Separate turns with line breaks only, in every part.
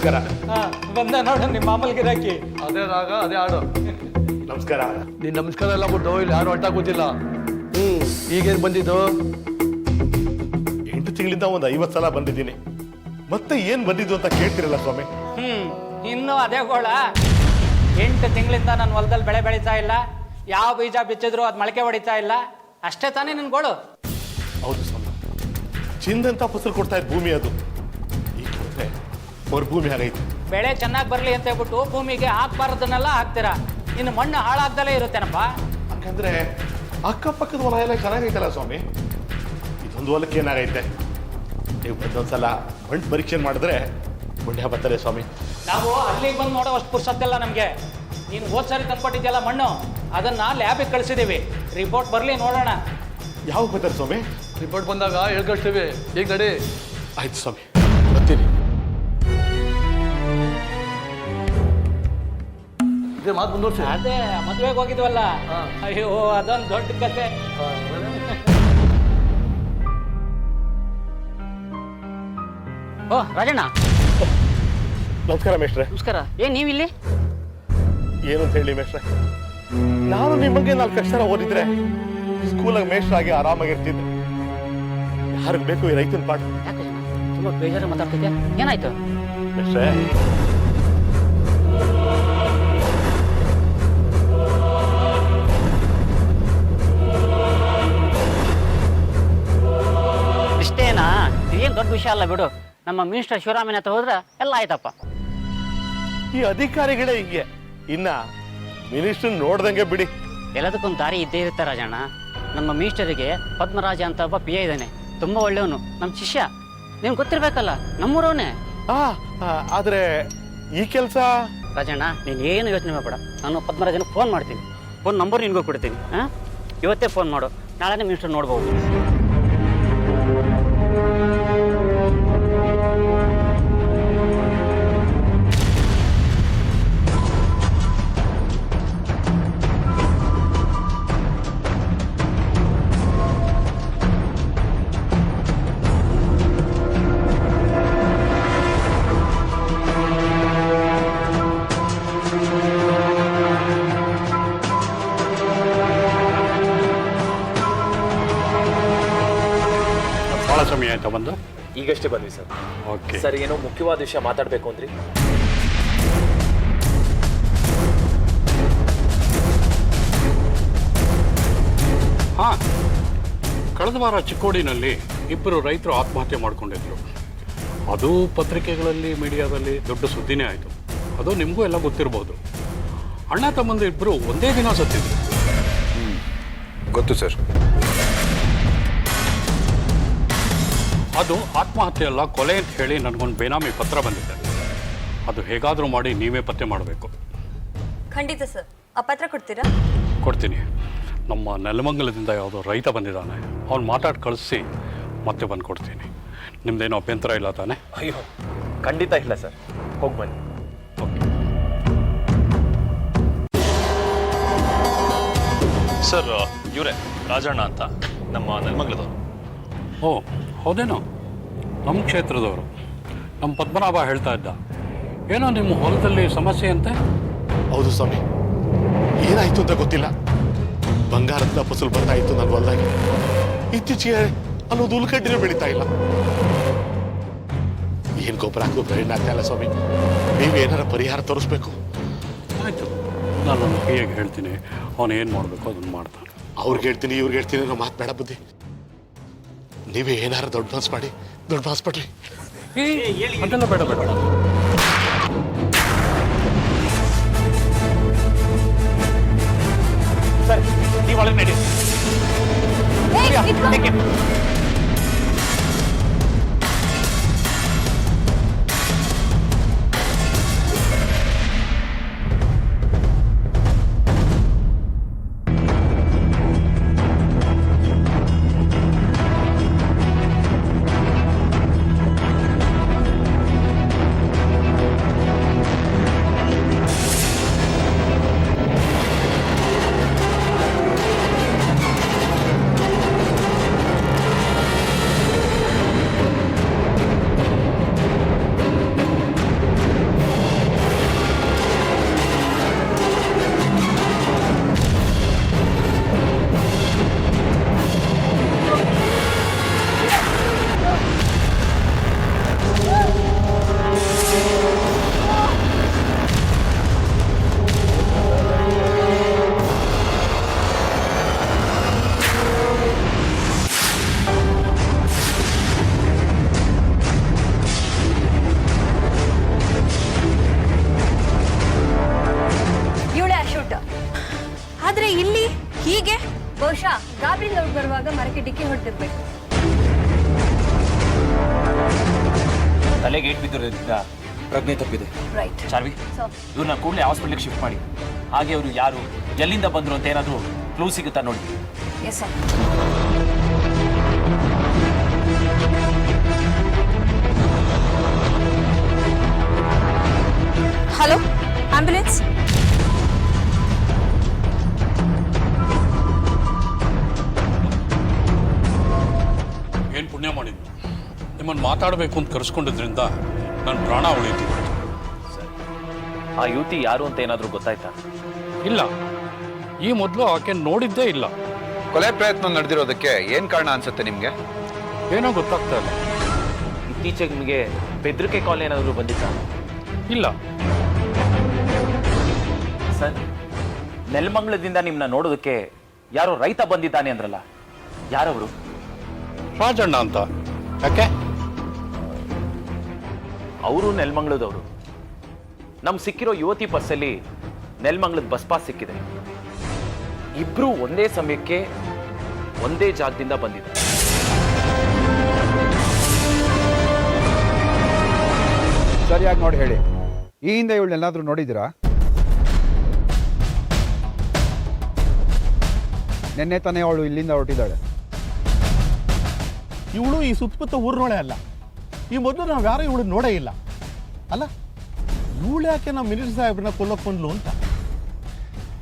ನಮಸ್ಕಾರ.
ಬಂದ ನೋಡು ನಿಮ್ಮ ಮಾಮೂಲಿ ಗಿರಾಕಿ.
ಅದೇ ರಾಗ ಅದೇ ಹಾಡು.
ನಮಸ್ಕಾರ.
ನೀನ್ ನಮಸ್ಕಾರ ಎಲ್ಲ ಬಿಟ್ಟು ಇಲ್ಲಿ ಯಾರು ಅಡ್ಡ ಕೂತಿಲ್ಲ. ಈಗೇನ್ ಬಂದಿದ್ದು?
8 ತಿಂಗಳಿಂದ ಒಂದು 50 ಸಲ ಬಂದಿದ್ದೀನಿ. ಮತ್ತೆ ಏನ್ ಬಂದಿದ್ದು ಅಂತ ಕೇಳ್ತಿರಲ್ಲ ಸ್ವಾಮಿ.
ಇನ್ನು ಅದೇ ಗೋಳ. 8 ತಿಂಗಳಿಂದ ನನ್ನ ಹೊಲದಲ್ಲಿ ಬೆಳೆ ಬೆಳೀತಾ ಇಲ್ಲ, ಯಾವ ಬೀಜ ಬಿಚ್ಚಿದ್ರು ಅದು ಮೊಳಕೆ ಹೊಡಿತಾ ಇಲ್ಲ, ಅಷ್ಟೇ ತಾನೇ ನಿನ್ ಗೋಳು?
ಹೌದು ಸ್ವಾಮಿ, ಚಿಂದಂತ ಫಸಲು ಕೊಡ್ತಾ ಇದ್ದ ಭೂಮಿ ಅದು. ಈಗ ಭೂಮಿ ಆಗೈತೆ.
ಬೆಳೆ ಚೆನ್ನಾಗಿ ಬರ್ಲಿ ಅಂತ ಹೇಳ್ಬಿಟ್ಟು ಭೂಮಿಗೆ ಹಾಕ್ಬಾರ್ದನ್ನೆಲ್ಲ ಹಾಕ್ತೀರಾ, ಇನ್ನು ಮಣ್ಣು ಹಾಳಾಗ್ದಲೇ ಇರುತ್ತೇನಪ್ಪ.
ಯಾಕಂದ್ರೆ ಅಕ್ಕಪಕ್ಕದ ಹೊಲ ಎಲ್ಲ ಚೆನ್ನಾಗೈತಲ್ಲ ಸ್ವಾಮಿ. ಇದೊಂದು ಹೊಲಕ್ಕೆ ಏನಾಗೈತೆ, ನೀವು ಒಂದೊಂದ್ಸಲ ಮಣ್ಣು ಪರೀಕ್ಷೆ ಮಾಡಿದ್ರೆ ಪುಣ್ಯ ಬರ್ತಾರೆ ಸ್ವಾಮಿ.
ನಾವು ಅಲ್ಲಿಗೆ ಬಂದು ನೋಡೋ ಅಷ್ಟು ಪುರ್ಸತ್ತಿಲ್ಲ ನಮಗೆ. ನೀನು ಹೋದ್ ಸರಿ ತಂದ್ಕೊಟ್ಟಿದ್ಯಲ್ಲ ಮಣ್ಣು, ಅದನ್ನ ಲ್ಯಾಬಿಗೆ ಕಳಿಸಿದೀವಿ. ರಿಪೋರ್ಟ್ ಬರಲಿ ನೋಡೋಣ.
ಯಾವಾಗ ಬರ್ತಾರೆ ಸ್ವಾಮಿ?
ರಿಪೋರ್ಟ್ ಬಂದಾಗ ಹೇಳ್ಕೊಳ್ತೀವಿ. ಈಗ ನಡಿ.
ಆಯ್ತು ಸ್ವಾಮಿ, ಬರ್ತೀನಿ.
ಇದೇ ಮಾತು ಮುಂದುವರ್ಸಿ.
ಅದೇ ಮದುವೆಗೆ ಹೋಗಿದ್ವಲ್ಲ, ಅಯ್ಯೋ ಅದೊಂದು ದೊಡ್ಡ ಕತೆ.
ಓ ರಾಜಣ್ಣ,
ನಮಸ್ಕಾರ ಮೇಷ್ಟ್ರೆ.
ನಮಸ್ಕಾರ. ನೀವಿಲ್ಲಿ
ಏನು ಅಂತ ಹೇಳಿ ಮೇಷ್ಟ್ರೆ, ನಾನು ನಿಮಗೆ 4 ಅಕ್ಷರ ಓದಿದ್ರೆ ಸ್ಕೂಲಾಗ ಮೇಷ್ಟ್ರಾಗಿ ಆರಾಮಾಗಿರ್ತಿದ್ದೆ. ಯಾರಿಗೆ ಬೇಕು ಈ ರೈತನ ಪಾಠ?
ಯಾಕೆ ತುಂಬಾ ಬೇಜಾರು ಮಾತಾಡ್ತಿದ್ಯಾ? ಏನಾಯ್ತು
ಮೇಷ್ಟ್ರೆ?
ಇಷ್ಟೇನಾ? ಇದೇನು ದೊಡ್ಡ ವಿಷಯ ಅಲ್ಲ ಬಿಡು. ನಮ್ಮ ಮಿನಿಸ್ಟರ್ ಶಿವರಾಮಯ್ಯ ಹತ್ರ ಹೋದ್ರೆ ಎಲ್ಲ ಆಯ್ತಪ್ಪ.
ಈ ಅಧಿಕಾರಿಗಳೇ ಹಿಂಗೆ, ಇನ್ನ ಮಿನಿಸ್ಟರ್ ನೋಡ್ದಂಗೆ ಬಿಡಿ.
ಎಲ್ಲದಕ್ಕೊಂದು ದಾರಿ ಇದ್ದೇ ಇರುತ್ತೆ ರಾಜಣ್ಣ. ನಮ್ಮ ಮಿನಿಸ್ಟರಿಗೆ ಪದ್ಮರಾಜ ಅಂತ ಒಬ್ಬ ಪಿ ಎ ಇದ್ದಾನೆ, ತುಂಬಾ ಒಳ್ಳೆಯವನು, ನಮ್ಮ ಶಿಷ್ಯ. ನಿಮ್ಗೆ ಗೊತ್ತಿರ್ಬೇಕಲ್ಲ, ನಮ್ಮೂರವನೇ.
ಆದ್ರೆ ಈ ಕೆಲಸ
ರಾಜಣ್ಣ, ನೀನು ಏನು ಯೋಚನೆ ಮಾಡಬೇಡ. ನಾನು ಪದ್ಮರಾಜನ ಫೋನ್ ಮಾಡ್ತೀನಿ. ಫೋನ್ ನಂಬರ್ ನಿನ್ಗೂ ಕೊಡ್ತೀನಿ. ಇವತ್ತೇ ಫೋನ್ ಮಾಡು, ನಾಳೆನೇ ಮಿನಿಸ್ಟರ್ ನೋಡ್ಬೋದು.
ಸಮಯ ಆಯ್ತಾ ಬಂದು?
ಈಗಷ್ಟೇ ಬಂದ್ವಿ ಸರ್.
ಓಕೆ
ಸರ್, ಏನೋ ಮುಖ್ಯವಾದ ವಿಷಯ ಮಾತಾಡಬೇಕು ಅಂದ್ರಿ.
ಹಾಂ, ಕಳೆದ ವಾರ ಚಿಕ್ಕೋಡಿನಲ್ಲಿ 2 ರೈತರು ಆತ್ಮಹತ್ಯೆ ಮಾಡಿಕೊಂಡಿದ್ರು. ಅದು ಪತ್ರಿಕೆಗಳಲ್ಲಿ, ಮೀಡಿಯಾದಲ್ಲಿ ದೊಡ್ಡ ಸುದ್ದಿನೇ ಆಯಿತು. ಅದು ನಿಮಗೂ ಎಲ್ಲ ಗೊತ್ತಿರ್ಬೋದು. ಅಣ್ಣ ತಮ್ಮಂದು 2 ಒಂದೇ ದಿನ ಸತ್ತಿದ್ರು.
ಗೊತ್ತು ಸರ್.
ಅದು ಆತ್ಮಹತ್ಯೆ ಅಲ್ಲ, ಕೊಲೆ ಅಂತ ಹೇಳಿ ನನಗೊಂದು ಬೇನಾಮಿ ಪತ್ರ ಬಂದಿದೆ. ಅದು ಹೇಗಾದರೂ ಮಾಡಿ ನೀವೇ ಪತ್ತೆ ಮಾಡಬೇಕು.
ಖಂಡಿತ ಸರ್. ಆ ಪತ್ರ ಕೊಡ್ತೀರಾ?
ಕೊಡ್ತೀನಿ. ನಮ್ಮ ನೆಲಮಂಗಲದಿಂದ ಯಾವುದೋ ರೈತ ಬಂದಿದ್ದಾನೆ, ಅವ್ನು ಮಾತಾಡಿ ಕಳಿಸಿ ಮತ್ತೆ ಬಂದು ಕೊಡ್ತೀನಿ. ನಿಮ್ದೇನೋ ಅಭ್ಯಂತರ ಇಲ್ಲ ತಾನೆ?
ಅಯ್ಯೋ, ಖಂಡಿತ ಇಲ್ಲ ಸರ್. ಹೋಗಿ ಬನ್ನಿ.
ಓಕೆ
ಸರ್, ಇವರೇ ರಾಜಣ್ಣ ಅಂತ, ನಮ್ಮ ನೆಲಮಂಗಲದವರು.
ಓ ಹೌದೇನೋ, ನಮ್ಮ ಕ್ಷೇತ್ರದವರು. ನಮ್ಮ ಪದ್ಮನಾಭ ಹೇಳ್ತಾ ಇದ್ದ, ಏನೋ ನಿಮ್ಮ ಹೊಲದಲ್ಲಿ ಸಮಸ್ಯೆ ಅಂತೆ.
ಹೌದು ಸ್ವಾಮಿ, ಏನಾಯ್ತು ಅಂತ ಗೊತ್ತಿಲ್ಲ. ಬಂಗಾರದ ಫಸಲು ಬರ್ತಾ ಇತ್ತು ನನ್ನ ಹೊಲದಾಗಿ. ಇತ್ತೀಚೆಗೆ ಅನ್ನೋದು ಹುಲ್ಕಡ್ಡಿನೂ ಬೆಳೀತಾ ಇಲ್ಲ. ಏನ್ ಗೊಬ್ಬರ ಹಾಕಿದ್ರು ಪ್ರಯೋಜನ ಆಗ್ತಾ ಇಲ್ಲ ಸ್ವಾಮಿ. ನೀವೇನಾರ ಪರಿಹಾರ ತೋರಿಸ್ಬೇಕು.
ಆಯಿತು, ನಾನು ನನ್ನ ಪಿಎಗೆ ಹೇಳ್ತೀನಿ, ಅವನು ಏನು ಮಾಡಬೇಕು ಅದನ್ನು ಮಾಡ್ತಾನೆ.
ಅವ್ರಿಗೆ ಹೇಳ್ತೀನಿ, ಇವ್ರಿಗೆ ಹೇಳ್ತೀನಿ ಅನ್ನೋ ಮಾತು ಬೇಡ ಬುದ್ಧಿ. ನೀವೇ ಏನಾರ ದೊಡ್ಡ ಮಾಸ್ ಮಾಡಿ, ದೊಡ್ಡ ಮಾಸ್ ಪಡ್ರಿ.
ಅದೆಲ್ಲ ಬೇಡ ಬೇಡ.
ಸರ್, ನೀವು ಒಳಗೆ ನಡಿ.
ತಲೆಗೆ ಏಟ್ ಬಿದ್ದಿರೋದ್ರಿಂದ ಪ್ರಜ್ಞೆ ತಪ್ಪಿದೆ.
ರೈಟ್.
ಚಾರ್ವಿ, ಇವ್ರನ್ನ ಕೂಡಲೇ ಹಾಸ್ಪಿಟ್ಲಿಗೆ ಶಿಫ್ಟ್ ಮಾಡಿ. ಹಾಗೆ ಅವರು ಯಾರು, ಎಲ್ಲಿಂದ ಬಂದರು ಅಂತ ಏನಾದರೂ ಕ್ಲೂ ಸಿಗುತ್ತಾ ನೋಡಿ.
S sir. Hello, ambulance.
ಏನು ಪುಣ್ಯ ಮಾಡಿದ್ದು, ನಿಮ್ಮನ್ನು ಮಾತಾಡಬೇಕು ಅಂತ ಕರೆಸ್ಕೊಂಡಿದ್ರಿಂದ ನನ್ನ ಪ್ರಾಣ ಉಳಿತು.
ಆ ಯುವತಿ ಯಾರು ಅಂತ ಏನಾದರೂ ಗೊತ್ತಾಯ್ತಾ?
ಇಲ್ಲ, ಈ ಮೊದಲು ಆಕೆ ನೋಡಿದ್ದೇ ಇಲ್ಲ.
ಕೊಲೆ ಪ್ರಯತ್ನ ನಡೆದಿರೋದಕ್ಕೆ ಏನ್ ಕಾರಣ ಅನ್ಸುತ್ತೆ ನಿಮ್ಗೆ?
ಏನೋ ಗೊತ್ತಾಗ್ತಾ ಇಲ್ಲ.
ಇತ್ತೀಚೆಗೆ ನಿಮಗೆ ಬೆದರಿಕೆ ಕಾಲ್ ಏನಾದರೂ ಬಂದಿತ್ತಾ?
ಇಲ್ಲ
ಸರ್, ನೆಲಮಂಗಲದಿಂದ ನಿಮ್ಮನ್ನ ನೋಡೋದಕ್ಕೆ ಯಾರೋ ರೈತ ಬಂದಿದ್ದಾನೆ ಅಂದ್ರಲ್ಲ, ಯಾರವರು?
ರಾಜಣ್ಣ ಅಂತ. ಯಾಕೆ?
ಅವರು ನೆಲಮಂಗಲದವರು. ನಮ್ಗೆ ಸಿಕ್ಕಿರೋ ಯುವತಿ ಪರ್ಸಲ್ಲಿ ನೆಲಮಂಗಲದ ಬಸ್ ಪಾಸ್ ಸಿಕ್ಕಿದೆ. ಇಬ್ರು ಒಂದೇ ಸಮಯಕ್ಕೆ ಒಂದೇ ಜಾಗದಿಂದ ಬಂದಿದ್ದಾರೆ.
ಸರಿಯಾಗಿ ನೋಡಿ ಹೇಳಿ, ಈ ಹಿಂದೆ ಇವಳನ್ನೆಲ್ಲಾದ್ರೂ ನೋಡಿದ್ದೀರಾ? ನಿನ್ನೆ ತಾನೇ ಅವಳು ಇಲ್ಲಿಂದ ಹೊರಟಿದ್ದಾಳೆ.
ಇವಳು ಈ ಸುತ್ತಮುತ್ತ ಊರಿನೋಳೆ ಅಲ್ಲ. ಈ ಮೊದಲು ನಾವು ಯಾರು ಇವಳು ನೋಡೇ ಇಲ್ಲ ಅಲ್ಲ. ಇವಳು ಯಾಕೆ ನಮ್ಮ ಮಿನಿಸ್ಟರ್ ಸಾಹೇಬ್ರನ್ನ ಕೊಲ್ಲೋಕೆ ಬಂದ್ಲು ಅಂತ.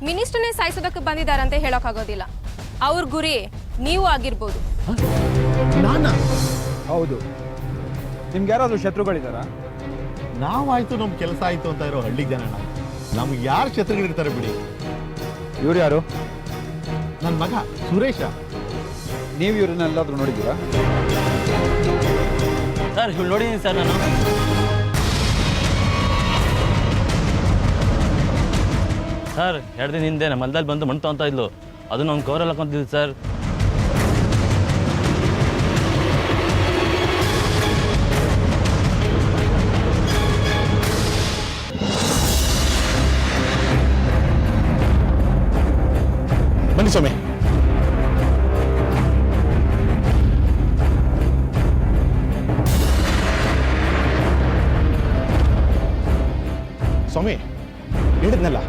ಮಿನಿಸ್ಟರ್ನೇ ಸಾಯಿಸೋದಕ್ಕೆ ಬಂದಿದ್ದಾರಂತ ಹೇಳೋಕ್ಕಾಗೋದಿಲ್ಲ. ಅವ್ರ ಗುರಿ ನೀವು ಆಗಿರ್ಬೋದು.
ಹೌದು. ನಿಮ್ಗೆ ಯಾರಾದರೂ ಶತ್ರುಗಳಿದ್ದಾರಾ?
ನಾವಾಯ್ತು, ನಮ್ಮ ಕೆಲಸ ಆಯ್ತು ಅಂತ ಇರೋ ಹಳ್ಳಿ ಜನ ನಾವು. ನಮ್ಗೆ ಯಾರು ಶತ್ರುಗಳಿರ್ತಾರೆ ಬಿಡಿ.
ಇವ್ರು ಯಾರು?
ನನ್ನ ಮಗ ಸುರೇಶ.
ನೀವು ಇವ್ರನ್ನೆಲ್ಲಾದ್ರೂ ನೋಡಿದ್ದೀರಾ?
ಸರ್ ಇವಳು ನೋಡಿದ್ದೀನಿ ಸರ್ ನಾನು.
ಸರ್ 2 ದಿನ ಹಿಂದೆ ನಮ್ಮ ಹೊಲದಲ್ಲಿ ಬಂದು ಮಣ್ಣು ತೊಗೊತಾ ಇದ್ಲು. ಅದನ್ನ ಅವ್ನು ಕವರಲ್ಲಿ ಹಾಕೊಂತಿದ್ದು ಸರ್.
ಬನ್ನಿ ಸ್ವಾಮಿ. ಸ್ವಾಮಿ, ಹೇಳಿದ್ನಲ್ಲ,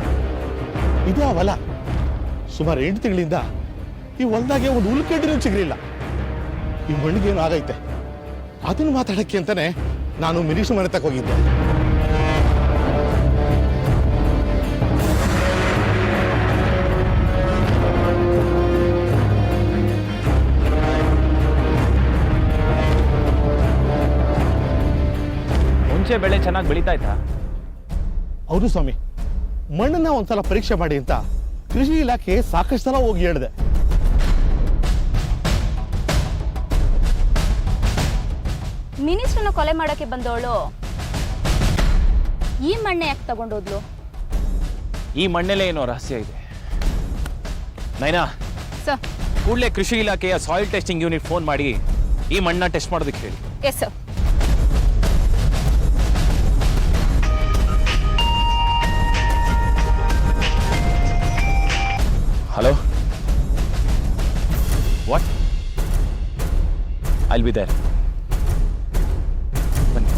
ಇದೇ ಆ ಹೊಲ. ಸುಮಾರು 8 ತಿಂಗಳಿಂದ ಈ ಹೊಲದಾಗೆ ಒಂದು ಹುಲ್ಕಡ್ಡಿನೂ ಸಿಗಲಿಲ್ಲ. ಈ ಮಣ್ಣಿಗೇನು ಆಗೈತೆ ಅದನ್ನು ಮಾತಾಡಕ್ಕೆ ಅಂತಾನೆ ನಾನು ಮಿನಿಸ್ಟರ್ ಮನೆ ತಕ್ಕ ಹೋಗಿದ್ದೆ.
ಮುಂಚೆ ಬೆಳೆ ಚೆನ್ನಾಗಿ ಬೆಳೀತಾ ಇತ್ತಾ?
ಹೌದು ಸ್ವಾಮಿ, ಮಣ್ಣನ್ನ ಒಂದ್ಸಲ ಪರೀಕ್ಷೆ ಮಾಡಿ ಅಂತ ಕೃಷಿ ಇಲಾಖೆ ಸಾಕಷ್ಟು ಸಲ ಹೋಗಿ ಹೇಳಿದೆ.
ಮಿನಿಸ್ಟರ್ನ ಕೊಲೆ ಮಾಡೋಕ್ಕೆ ಬಂದವಳು ಈ ಮಣ್ಣೆ ಯಾಕೆ ತಗೊಂಡೋದ್ಲು?
ಈ ಮಣ್ಣಲ್ಲೇ ಏನೋ ರಹಸ್ಯ ಇದೆ. ನೈನಾ,
ಸರ್.
ಕೂಡಲೇ ಕೃಷಿ ಇಲಾಖೆಯ ಸಾಯಿಲ್ ಟೆಸ್ಟಿಂಗ್ ಯೂನಿಟ್ ಫೋನ್ ಮಾಡಿ ಈ ಮಣ್ಣನ್ನ ಟೆಸ್ಟ್ ಮಾಡೋದಕ್ಕೆ ಹೇಳಿ.
Yes sir.
Hello, what? I'll be there. ಬನ್ನಿ.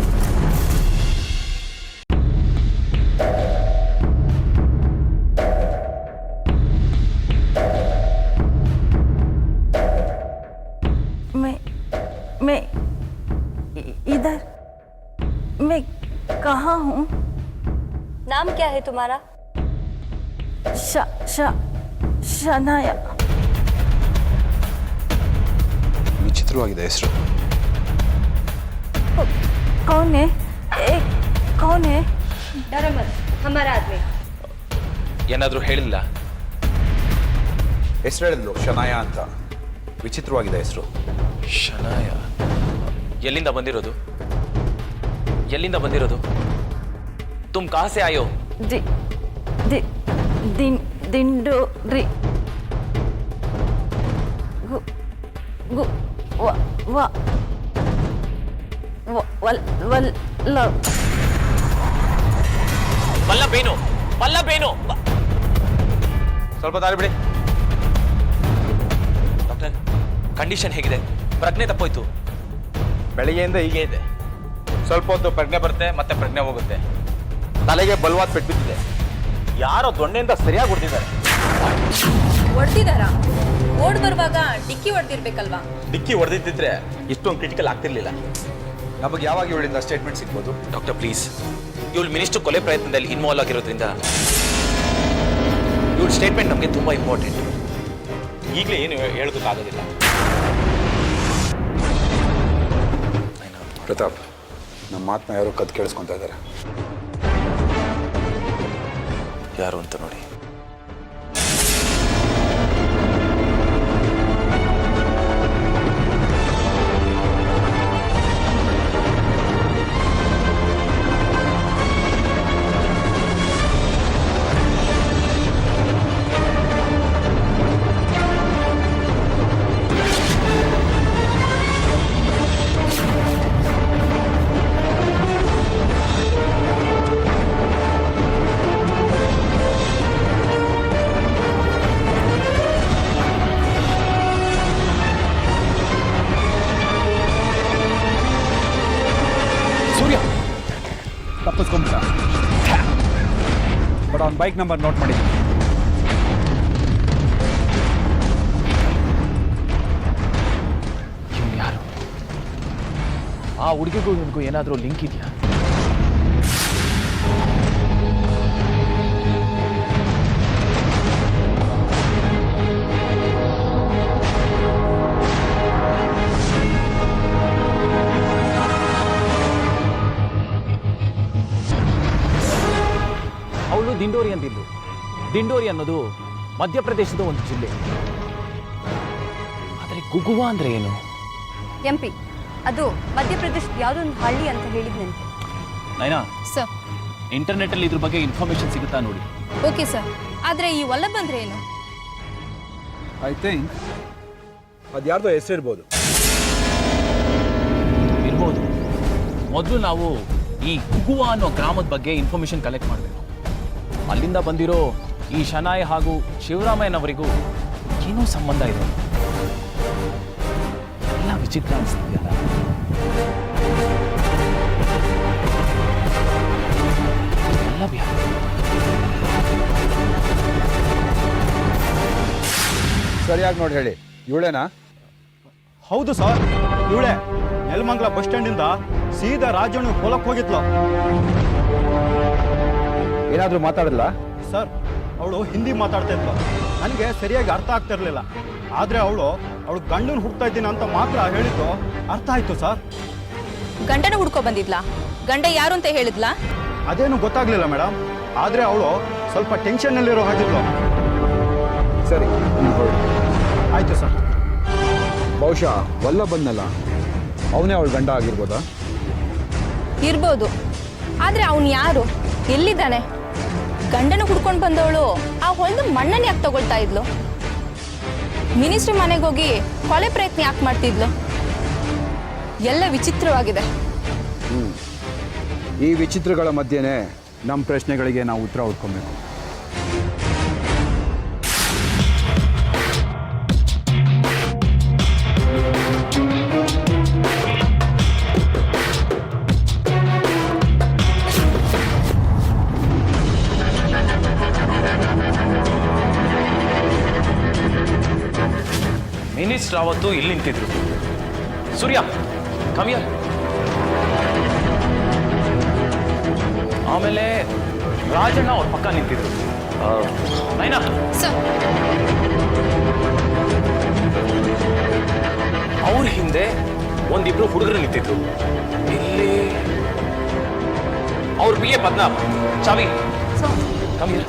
मैं इधर मैं कहाँ हूँ?
नाम क्या है तुम्हारा?
शनाया.
ವಿಚಿತ್ರವಾಗಿದೆ ಹೆಸರು.
कौन है? कौन है?
डरो मत, हमारा आदमी.
ಏನಾದರೂ ಹೇಳಿಲ್ಲ?
ಹೆಸರು ಹೇಳಿದ್ಲು, ಶನಾಯ ಅಂತ. ವಿಚಿತ್ರವಾಗಿದೆ ಹೆಸರು.
ಶನಾಯ. ಎಲ್ಲಿಂದ ಬಂದಿರೋದು? ಎಲ್ಲಿಂದ ಬಂದಿರೋದು? ತುಮ್ ಕहाँ से आए हो?
दिंडोरी.
ವಲ್ಲಭೇನು, ವಲ್ಲಭೇನು. ಸ್ವಲ್ಪ ದಾರಿ ಬಿಡಿ. ಡಾಕ್ಟರ್, ಕಂಡೀಷನ್ ಹೇಗಿದೆ? ಪ್ರಜ್ಞೆ ತಪ್ಪೋಯ್ತು.
ಬೆಳಗ್ಗೆಯಿಂದ ಹೀಗೆ ಇದೆ.
ಸ್ವಲ್ಪ ಹೊತ್ತು ಪ್ರಜ್ಞೆ ಬರುತ್ತೆ ಮತ್ತೆ ಪ್ರಜ್ಞೆ ಹೋಗುತ್ತೆ. ತಲೆಗೆ ಬಲವಾದ ಪೆಟ್ಟು ಬಿದ್ದಿದೆ. ಯಾರೋ ದೊಣ್ಣೆಯಿಂದ ಸರಿಯಾಗಿ ಹೊಡೆದಿದ್ದಾರೆ.
ಹೊಡೆದಿದಾರ? ಓಡ್ ಬರುವಾಗ ಡಿಕ್ಕಿ ಹೊಡೆದಿರ್ಬೇಕಲ್ವಾ?
ಡಿಕ್ಕಿ ಹೊಡೆದಿದ್ದಿದ್ರೆ ಇಷ್ಟೊಂದು ಕ್ರಿಟಿಕಲ್ ಆಗ್ತಿರ್ಲಿಲ್ಲ.
ನಮಗೆ ಯಾವಾಗ ಇವಳಿಂದ ಸ್ಟೇಟ್ಮೆಂಟ್ ಸಿಗ್ಬೋದು?
ಡಾಕ್ಟರ್ ಪ್ಲೀಸ್, ಇವಳು ಮಿನಿಸ್ಟರ್ ಕೊಲೆ ಪ್ರಯತ್ನದಲ್ಲಿ ಇನ್ವಾಲ್ವ್ ಆಗಿರೋದ್ರಿಂದ ಇವಳ ಸ್ಟೇಟ್ಮೆಂಟ್ ನಮಗೆ ತುಂಬ ಇಂಪಾರ್ಟೆಂಟ್. ಈಗಲೇ ಏನು ಹೇಳೋದಕ್ಕಾಗೋದಿಲ್ಲ.
ಪ್ರತಾಪ್, ನಮ್ಮ ಮಾತನ್ನ ಯಾರೋ ಕದ್ದು ಕೇಳಿಸ್ಕೊತಾ ಇದ್ದಾರೆ.
ಯಾರು ಅಂತ ನೋಡಿ.
ತಪ್ಪಿಸ್ಕೊಂಬಿಟ್ಟ. ಬಟ್ ಅವ್ನ ಬೈಕ್ ನಂಬರ್ ನೋಟ್ ಮಾಡಿ.
ಯಾರು? ಆ ಹುಡುಗಿಗೂ ಇವನಿಗೂ ಏನಾದರೂ ಲಿಂಕ್ ಇದೆಯಾ? ಅವಳು ದಿಂಡೋರಿ ಅಂದಿದ್ದು. ದಿಂಡೋರಿ ಅನ್ನೋದು ಮಧ್ಯಪ್ರದೇಶದ ಒಂದು ಜಿಲ್ಲೆ. ಆದರೆ ಗುಗುವಾ ಅಂದ್ರೆ ಏನು?
ಎಂಪಿ, ಅದು ಮಧ್ಯಪ್ರದೇಶದ ಯಾವುದೊಂದು ಹಳ್ಳಿ ಅಂತ ಹೇಳಿದ್ ನೆನಪು.
ನೈನಾ,
ಸರ್.
ಇಂಟರ್ನೆಟ್ಟಲ್ಲಿ ಇದ್ರ ಬಗ್ಗೆ ಇನ್ಫಾರ್ಮೇಶನ್ ಸಿಗುತ್ತಾ ನೋಡಿ.
Okay sir. ಆದರೆ ಈ ವಲ್ಲಭ್ ಅಂದ್ರೆ ಏನು?
ಐ ಥಿಂಕ್ ಅದು ಯಾರ್ದೋ ಹೆಸರಿರ್ಬೋದು.
ಇರ್ಬೋದು. ಮೊದಲು ನಾವು ಈ ಗುಗುವಾ ಅನ್ನೋ ಗ್ರಾಮದ ಬಗ್ಗೆ ಇನ್ಫಾರ್ಮೇಶನ್ ಕಲೆಕ್ಟ್ ಮಾಡಬೇಕು. ಅಲ್ಲಿಂದ ಬಂದಿರೋ ಈ ಶನಾಯ್ ಹಾಗೂ ಶಿವರಾಮಯ್ಯನವರಿಗೂ ಏನೋ ಸಂಬಂಧ ಇದೆ. ಎಲ್ಲ ವಿಚಿತ್ರ ಅನಿಸ್ತಿದೆಯಲ್ಲ. ಎಲ್ಲ ಬಿಹಾರ.
ಸರಿಯಾಗಿ ನೋಡಿ ಹೇಳಿ, ಇವಳೇನಾ?
ಹೌದು ಸರ್, ಇವಳೆ ನೆಲಮಂಗಲ ಬಸ್ ಸ್ಟ್ಯಾಂಡಿಂದ ಸೀದಾ ರಾಜಣ್ಣ ಹೊಲಕ್ಕೆ ಹೋಗಿದ್ಲು.
ಏನಾದರೂ ಮಾತಾಡಲ್ಲ?
ಸರ್, ಅವಳು ಹಿಂದಿ ಮಾತಾಡ್ತಾ ಇದ್ಲು. ನನಗೆ ಸರಿಯಾಗಿ ಅರ್ಥ ಆಗ್ತಾ ಇರಲಿಲ್ಲ. ಆದರೆ ಅವಳು ಗಂಡನ ಹುಡ್ತಾ ಇದ್ದೀನಿ ಅಂತ ಮಾತ್ರ ಹೇಳಿದ್ದು ಅರ್ಥ ಆಯ್ತು ಸರ್.
ಗಂಡನ ಹುಡ್ಕೊ ಬಂದಿದ್ಲಾ? ಗಂಡ ಯಾರು ಅಂತ ಹೇಳಿದ್ಲಾ?
ಅದೇನು ಗೊತ್ತಾಗ್ಲಿಲ್ಲ ಮೇಡಮ್. ಆದರೆ ಅವಳು ಸ್ವಲ್ಪ ಟೆನ್ಷನ್ನಲ್ಲಿರೋ ಹಾಗಿದ್ಲು.
ಸರಿ,
ಆಯ್ತು ಸರ್.
ಬಹುಶಃ ವಲ್ಲ ಬಂದಲ್ಲ, ಅವನೇ ಅವಳು ಗಂಡ ಆಗಿರ್ಬೋದಾ?
ಇರ್ಬೋದು. ಆದರೆ ಅವನು ಯಾರು? ಎಲ್ಲಿದ್ದಾನೆ? ಗಂಡನ ಹುಡ್ಕೊಂಡು ಬಂದವಳು ಆ ಹೊಲದ ಮಣ್ಣನ್ನು ಯಾಕೆ ತಗೊಳ್ತಾ ಇದ್ಲು? ಮಿನಿಸ್ಟ್ರ್ ಮನೆಗೆ ಹೋಗಿ ಕೊಲೆ ಪ್ರಯತ್ನ ಯಾಕೆ ಮಾಡ್ತಿದ್ಲು? ಎಲ್ಲ ವಿಚಿತ್ರವಾಗಿದೆ.
ಈ ವಿಚಿತ್ರಗಳ ಮಧ್ಯೆನೇ ನಮ್ಮ ಪ್ರಶ್ನೆಗಳಿಗೆ ನಾವು ಉತ್ತರ ಹುಡ್ಕೊಬೇಕು.
ಮಿನಿಸ್ಟರ್ ಅವತ್ತು ಇಲ್ಲಿ ನಿಂತಿದ್ರು. ಸೂರ್ಯ, ಕಮಿಯ. ಆಮೇಲೆ ರಾಜಣ್ಣ ಅವ್ರ ಪಕ್ಕ ನಿಂತಿದ್ರು. ನೈನಾ,
ಸರ್.
ಅವ್ರ ಹಿಂದೆ ಒಂದಿಬ್ರು ಹುಡುಗರು ನಿಂತಿದ್ರು. ಇಲ್ಲಿ ಅವ್ರ BA ಪದ್ಮನಾಭ್. ಚಾವಿ, ಕಮಿಯ.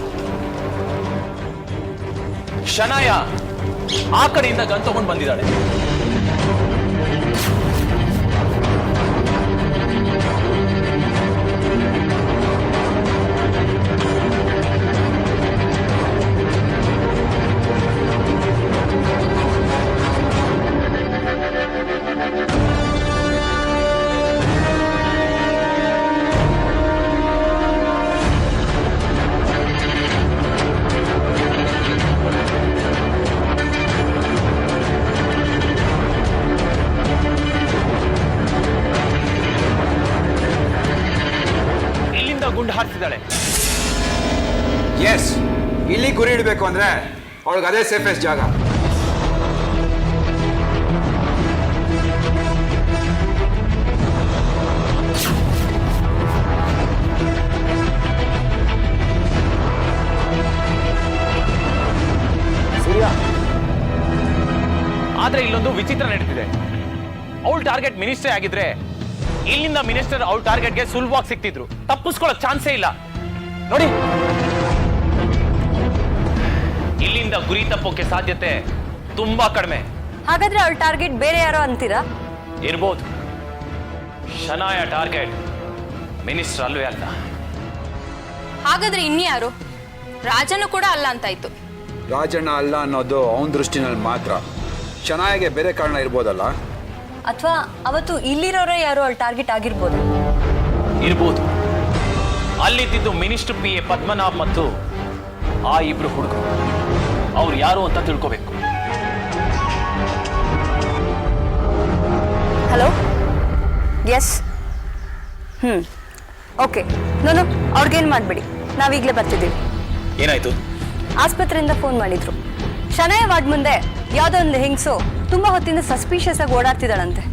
ಶನಾಯ ಆ ಕಡೆಯಿಂದ ಗನ್ ತಗೊಂಡು ಬಂದಿದ್ದಾಳೆ. ಹಾರಿಸಿದ್ದಾಳೆ.
ಎಸ್, ಇಲ್ಲಿ ಗುರಿ ಇಡಬೇಕು ಅಂದ್ರೆ ಅವಳಿಗೆ ಅದೇ ಸೇಫೆಸ್ಟ್ ಜಾಗ.
ಸೂರ್ಯ, ಆದ್ರೆ ಇಲ್ಲೊಂದು ವಿಚಿತ್ರ ನಡೀತಿದೆ. ಅವಳು ಟಾರ್ಗೆಟ್ ಮಿನಿಸ್ಟ್ರೇ ಆಗಿದ್ರೆ ಇಲ್ಲಿಂದ ಮಿನಿಸ್ಟರ್ ಅವಳ ಟಾರ್ಗೆಟ್ಗೆ ಸುಲಭವಾಗಿ ಸಿಕ್ತಿದ್ರು. ತಪ್ಪಿಸ್ಕೊಳ್ಳೋಕ್ ಚಾನ್ಸೇ ಇಲ್ಲ. ನೋಡಿ, ಇಲ್ಲಿಂದ ಗುರಿ ತಪ್ಪೋಕೆ ಸಾಧ್ಯತೆ ತುಂಬಾ ಕಡಿಮೆ.
ಹಾಗಾದ್ರೆ ಅವಳ ಟಾರ್ಗೆಟ್ ಬೇರೆ ಯಾರೋ ಅಂತೀರಾ?
ಇರ್ಬೋದು. ಶನಾಯ ಟಾರ್ಗೆಟ್ ಮಿನಿಸ್ಟರ್ ಅಲ್ವೇ ಅಲ್ಲ.
ಹಾಗಾದ್ರೆ ಇನ್ಯಾರು? ರಾಜನು ಕೂಡ ಅಲ್ಲ ಅಂತಾಯ್ತು.
ರಾಜಣ್ಣ ಅಲ್ಲ ಅನ್ನೋದು ಅವನ ದೃಷ್ಟಿನಲ್ಲಿ ಮಾತ್ರ. ಶನಾಯಿಗೆ ಬೇರೆ ಕಾರಣ ಇರ್ಬೋದಲ್ಲ.
ಅಥವಾ ಅವತ್ತು ಇಲ್ಲಿರೋರೇ ಯಾರೋ ಅವಳ ಟಾರ್ಗೆಟ್ ಆಗಿರ್ಬೋದು.
ಇರ್ಬೋದು. ಅಲ್ಲಿದ್ದು ಮಿನಿಸ್ಟರ್ PA ಪದ್ಮನಾಭ್ ಮತ್ತು ಆ ಇಬ್ರು ಹುಡುಗರು. ಅವ್ರು ಯಾರು ಅಂತ ತಿಳ್ಕೋಬೇಕು.
Hello, S, okay. ನೋನು ಅವ್ರಿಗೇನು ಮಾಡಬೇಡಿ, ನಾವೀಗಲೇ ಬರ್ತಿದ್ದೀವಿ.
ಏನಾಯ್ತು?
ಆಸ್ಪತ್ರೆಯಿಂದ ಫೋನ್ ಮಾಡಿದ್ರು. ಶನಾಯ ವಾರ್ಡ್ ಮುಂದೆ ಯಾವುದೋ ಒಂದು ಹೆಂಗಸು ತುಂಬಾ ಹೊತ್ತಿಂದ ಸಸ್ಪಿಷಿಯಸ್ ಆಗಿ ಓಡಾಡ್ತಿದ್ದಾಳಂತೆ.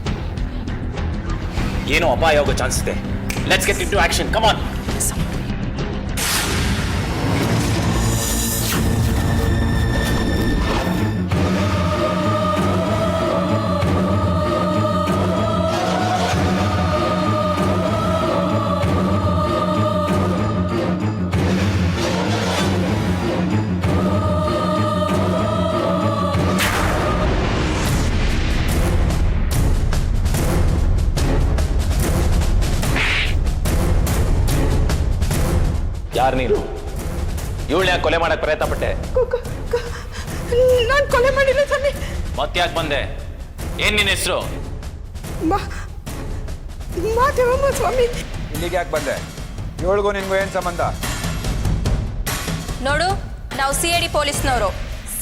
ಏನೋ ಅಪಾಯ ಆಗೋ ಚಾನ್ಸ್ ಇದೆ. Let's get into action. Come on. ಯಾರು ನೀನು? ಇವಳನ್ನ ಕೊಲೆ ಮಾಡಕ್ ಪ್ರಯತ್ನ ಪಟ್ಟೆ?
ನಾನು ಕೊಲೆ ಮಾಡಿಲ್ಲ ಸ್ವಾಮಿ.
ಮತ್ತ್ಯಾಕೆ ಬಂದೆ? ಏನ್ ನಿನ್ನ ಹೆಸರು?
ಮಾದೇವಮ್ಮ ಸ್ವಾಮಿ.
ಇಲ್ಲಿಗೆ ಯಾಕೆ ಬಂದೆ? ಇವಳಿಗೂ ನಿನ್ಗೂ ಏನ್ ಸಂಬಂಧ?
ನೋಡು, ನಾವು CID ಪೊಲೀಸ್ನವರು.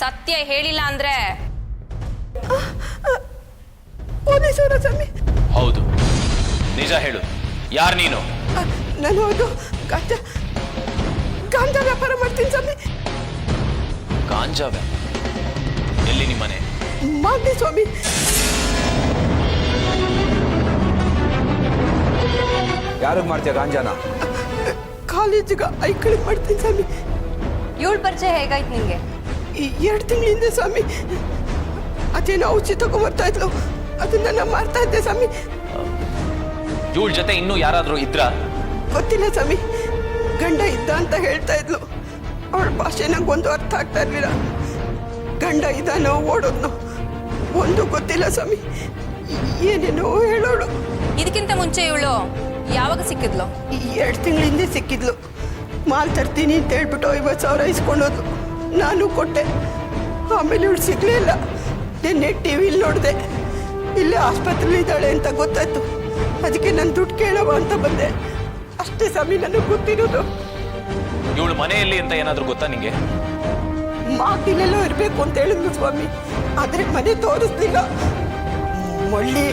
ಸತ್ಯ ಹೇಳಿಲ್ಲ ಅಂದ್ರೆ
ಪೊಲೀಸರ ಸ್ವಾಮಿ.
ಹೌದು, ನಿಜ ಹೇಳು. ಯಾರು ನೀನು?
ನಾನು ಅದು ಗಾಂಜಾ ವ್ಯಾಪಾರ ಮಾಡ್ತೀನಿ ಸ್ವಾಮಿ.
ಗಾಂಜಾ? ಎಲ್ಲಿ ನಿಮ್ಮನೆ?
ಮಾಗಡಿ ಸ್ವಾಮಿ.
ಯಾರಿಗೆ ಮಾಡ್ತೀಯ ಗಾಂಜಾನ?
ಕಾಲೇಜಿಗೆ ಐಕಳಿಗೆ ಮಾಡ್ತೀನಿ ಸ್ವಾಮಿ.
ಇವಳ ಪರಿಚಯ ಹೇಗಾಯ್ತು ನಿಂಗೆ?
2 ತಿಂಗಳಿಂದ ಸ್ವಾಮಿ. ಅದೇನೋ ಔಷಧಿ ತಗೊಂಡ್ಬರ್ತಾ ಇದ್ಲು, ಅದನ್ನ ನಾನು ಮಾಡ್ತಾ ಇದ್ದೆ ಸ್ವಾಮಿ.
ಇವಳ ಜೊತೆ ಇನ್ನೂ ಯಾರಾದ್ರೂ ಇದ್ರ?
ಗೊತ್ತಿಲ್ಲ ಸ್ವಾಮಿ. ಗಂಡ ಇದ್ದ ಅಂತ ಹೇಳ್ತಾ ಇದ್ಲು. ಅವಳ ಭಾಷೆ ನಂಗೊಂದು ಅರ್ಥ ಆಗ್ತಾ ಇರ್ಲಿಲ್ಲ. ಗಂಡ ಇದ್ದಾನೋ ಓಡೋದ್ನೋ ಒಂದು ಗೊತ್ತಿಲ್ಲ ಸ್ವಾಮಿ. ಏನೇನೋ ಹೇಳೋಳು.
ಇದಕ್ಕಿಂತ ಮುಂಚೆ ಇವಳು ಯಾವಾಗ ಸಿಕ್ಕಿದ್ಲು?
2 ತಿಂಗಳಿಂದ ಸಿಕ್ಕಿದ್ಲು. ಮಾಲ್ ತರ್ತೀನಿ ಅಂತ ಹೇಳ್ಬಿಟ್ಟು 50,000 ಇಸ್ಕೊಂಡೋದ್ಲು. ನಾನು ಕೊಟ್ಟೆ. ಆಮೇಲೆ ಇವಳು ಸಿಗ್ಲೇ ಇಲ್ಲ. ನಿನ್ನೆ TV ನೋಡಿದೆ, ಇಲ್ಲೇ ಆಸ್ಪತ್ರೆಲಿ ಇದ್ದಾಳೆ ಅಂತ ಗೊತ್ತಾಯ್ತು. ಅದಕ್ಕೆ ನಾನು ದುಡ್ಡು ಕೇಳವ ಅಂತ ಬಂದೆ. ಅಷ್ಟೇ ಸ್ವಾಮಿ ನನಗೆ ಗೊತ್ತಿರೋದು.
ಇವಳು ಮನೆಯಲ್ಲಿ ಅಂತ ಏನಾದ್ರೂ ಗೊತ್ತಾ ನಿಂಗೆ?
ಮಾತಿಲೆಲ್ಲೋ ಇರಬೇಕು ಅಂತ ಹೇಳಿದ್ಲು ಸ್ವಾಮಿ, ಆದ್ರೆ ಮನೆ ತೋರಿಸ್ಲಿಲ್ಲ. ಮಳ್ಳಿ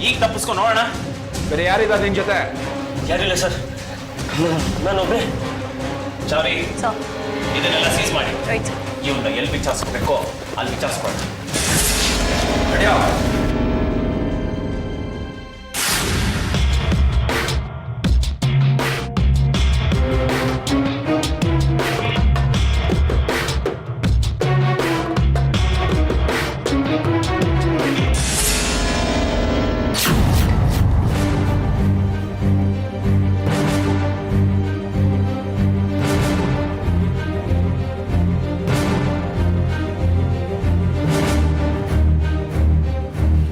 ಈಗ ತಪ್ಪಿಸ್ಕೊ ನೋಡೋಣ.
ಬೇರೆ ಯಾರಿದ್ದಾರೆ ನಿನ್ ಜೊತೆ?
ಯಾರಿಲ್ಲ ಸರ್, ನಾನೊಬ್ಬರೇ.
ಚಾರಿ,
ಸರ್
ಇದನ್ನೆಲ್ಲ ಸೀಸ್ ಮಾಡಿ
ರೈಟ್.
ಇವನ್ನ ಎಲ್ಲಿ ವಿಚಾರಿಸ್ಕೋಬೇಕೋ ಅಲ್ಲಿ ವಿಚಾರಿಸ್ಕೊಳ್ಳ.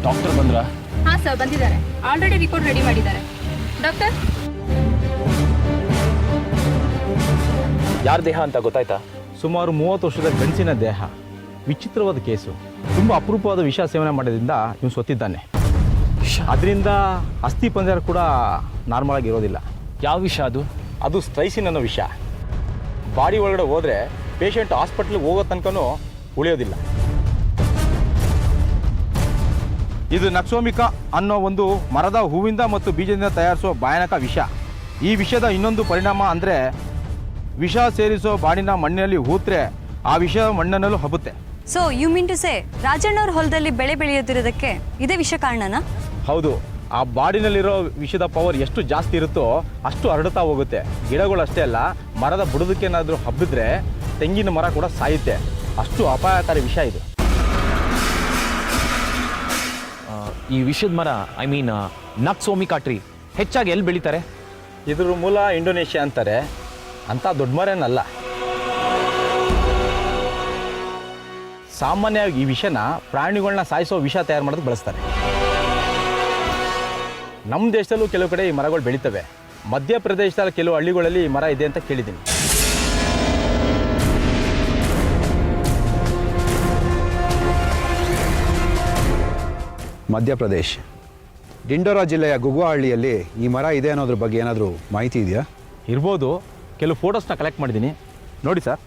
ಡಾಕ್ಟರ್ ಬಂದ್ರ?
ಹಾಂ ಸರ್ ಬಂದಿದ್ದಾರೆ. ಆಲ್ರೆಡಿ ರಿಪೋರ್ಟ್ ರೆಡಿ ಮಾಡಿದ್ದಾರೆ. ಡಾಕ್ಟರ್,
ಯಾರ ದೇಹ ಅಂತ ಗೊತ್ತಾಯ್ತಾ?
ಸುಮಾರು 30 ವರ್ಷದ ಗಂಡಸಿನ ದೇಹ. ವಿಚಿತ್ರವಾದ ಕೇಸು. ತುಂಬ ಅಪರೂಪವಾದ ವಿಷ ಸೇವನೆ ಮಾಡೋದ್ರಿಂದ ಇವನು ಸೊತ್ತಿದ್ದಾನೆ. ಅದರಿಂದ ಅಸ್ಥಿ ಪಂಜರ ಕೂಡ ನಾರ್ಮಲ್ ಆಗಿ ಇರೋದಿಲ್ಲ.
ಯಾವ ವಿಷ ಅದು?
ಅದು ಸ್ಟ್ರೈಸಿನ್ ಅನ್ನೋ ವಿಷ. ಬಾಡಿ ಒಳಗಡೆ ಹೋದರೆ ಪೇಷಂಟ್ ಹಾಸ್ಪಿಟ್ಲಿಗೆ ಹೋಗೋ ತನಕನೂ ಉಳಿಯೋದಿಲ್ಲ. ಇದು ನಕ್ಸೋಮಿಕಾ ಅನ್ನೋ ಒಂದು ಮರದ ಹೂವಿಂದ ಮತ್ತು ಬೀಜದಿಂದ ತಯಾರಿಸುವ ಭಯಾನಕ ವಿಷ. ಈ ವಿಷದ ಇನ್ನೊಂದು ಪರಿಣಾಮ ಅಂದರೆ ವಿಷ ಸೇರಿಸೋ ಬಾಡಿನ ಮಣ್ಣಿನಲ್ಲಿ ಹೂತ್ರೆ ಆ ವಿಷ ಮಣ್ಣನ್ನಲ್ಲೂ ಹಬ್ಬುತ್ತೆ.
So you mean to say ರಾಜಣ್ಣವ್ರ ಹೊಲದಲ್ಲಿ ಬೆಳೆ ಬೆಳೆಯೋದಿರೋದಕ್ಕೆ ಇದೇ ವಿಷ ಕಾರಣನಾ?
ಹೌದು. ಆ ಬಾಡಿನಲ್ಲಿರೋ ವಿಷದ ಪವರ್ ಎಷ್ಟು ಜಾಸ್ತಿ ಇರುತ್ತೋ ಅಷ್ಟು ಹರಡುತ್ತಾ ಹೋಗುತ್ತೆ. ಗಿಡಗಳು ಅಷ್ಟೇ ಅಲ್ಲ, ಮರದ ಬುಡದಕ್ಕೇನಾದರೂ ಹಬ್ಬಿದ್ರೆ ತೆಂಗಿನ ಮರ ಕೂಡ ಸಾಯುತ್ತೆ. ಅಷ್ಟು ಅಪಾಯಕಾರಿ ವಿಷ ಇದು.
ಈ ವಿಷದ ಮರ, ಐ ಮೀನ್ ನಕ್ಸೋಮಿಕಾ ಟ್ರೀ, ಹೆಚ್ಚಾಗಿ ಎಲ್ಲಿ ಬೆಳೀತಾರೆ?
ಇದ್ರ ಮೂಲ ಇಂಡೋನೇಷ್ಯಾ ಅಂತಾರೆ. ಅಂಥ ದೊಡ್ಡ ಮರೇನಲ್ಲ. ಸಾಮಾನ್ಯವಾಗಿ ಈ ವಿಷನ ಪ್ರಾಣಿಗಳನ್ನ ಸಾಯಿಸೋ ವಿಷ ತಯಾರು ಮಾಡೋದಕ್ಕೆ ಬಳಸ್ತಾರೆ. ನಮ್ಮ ದೇಶದಲ್ಲೂ ಕೆಲವು ಕಡೆ ಈ ಮರಗಳು ಬೆಳೀತವೆ. ಮಧ್ಯಪ್ರದೇಶದಲ್ಲಿ ಕೆಲವು ಹಳ್ಳಿಗಳಲ್ಲಿ ಈ ಮರ ಇದೆ ಅಂತ ಕೇಳಿದ್ದೀನಿ.
ಮಧ್ಯಪ್ರದೇಶ್ ಡಿಂಡೋರಾ ಜಿಲ್ಲೆಯ ಗುಗುವಹಳ್ಳಿಯಲ್ಲಿ ಈ ಮರ ಇದೆ ಅನ್ನೋದ್ರ ಬಗ್ಗೆ ಏನಾದರೂ ಮಾಹಿತಿ ಇದೆಯಾ?
ಇರ್ಬೋದು. ಕೆಲವು ಫೋಟೋಸ್ನ ಕಲೆಕ್ಟ್ ಮಾಡಿದ್ದೀನಿ, ನೋಡಿ ಸರ್.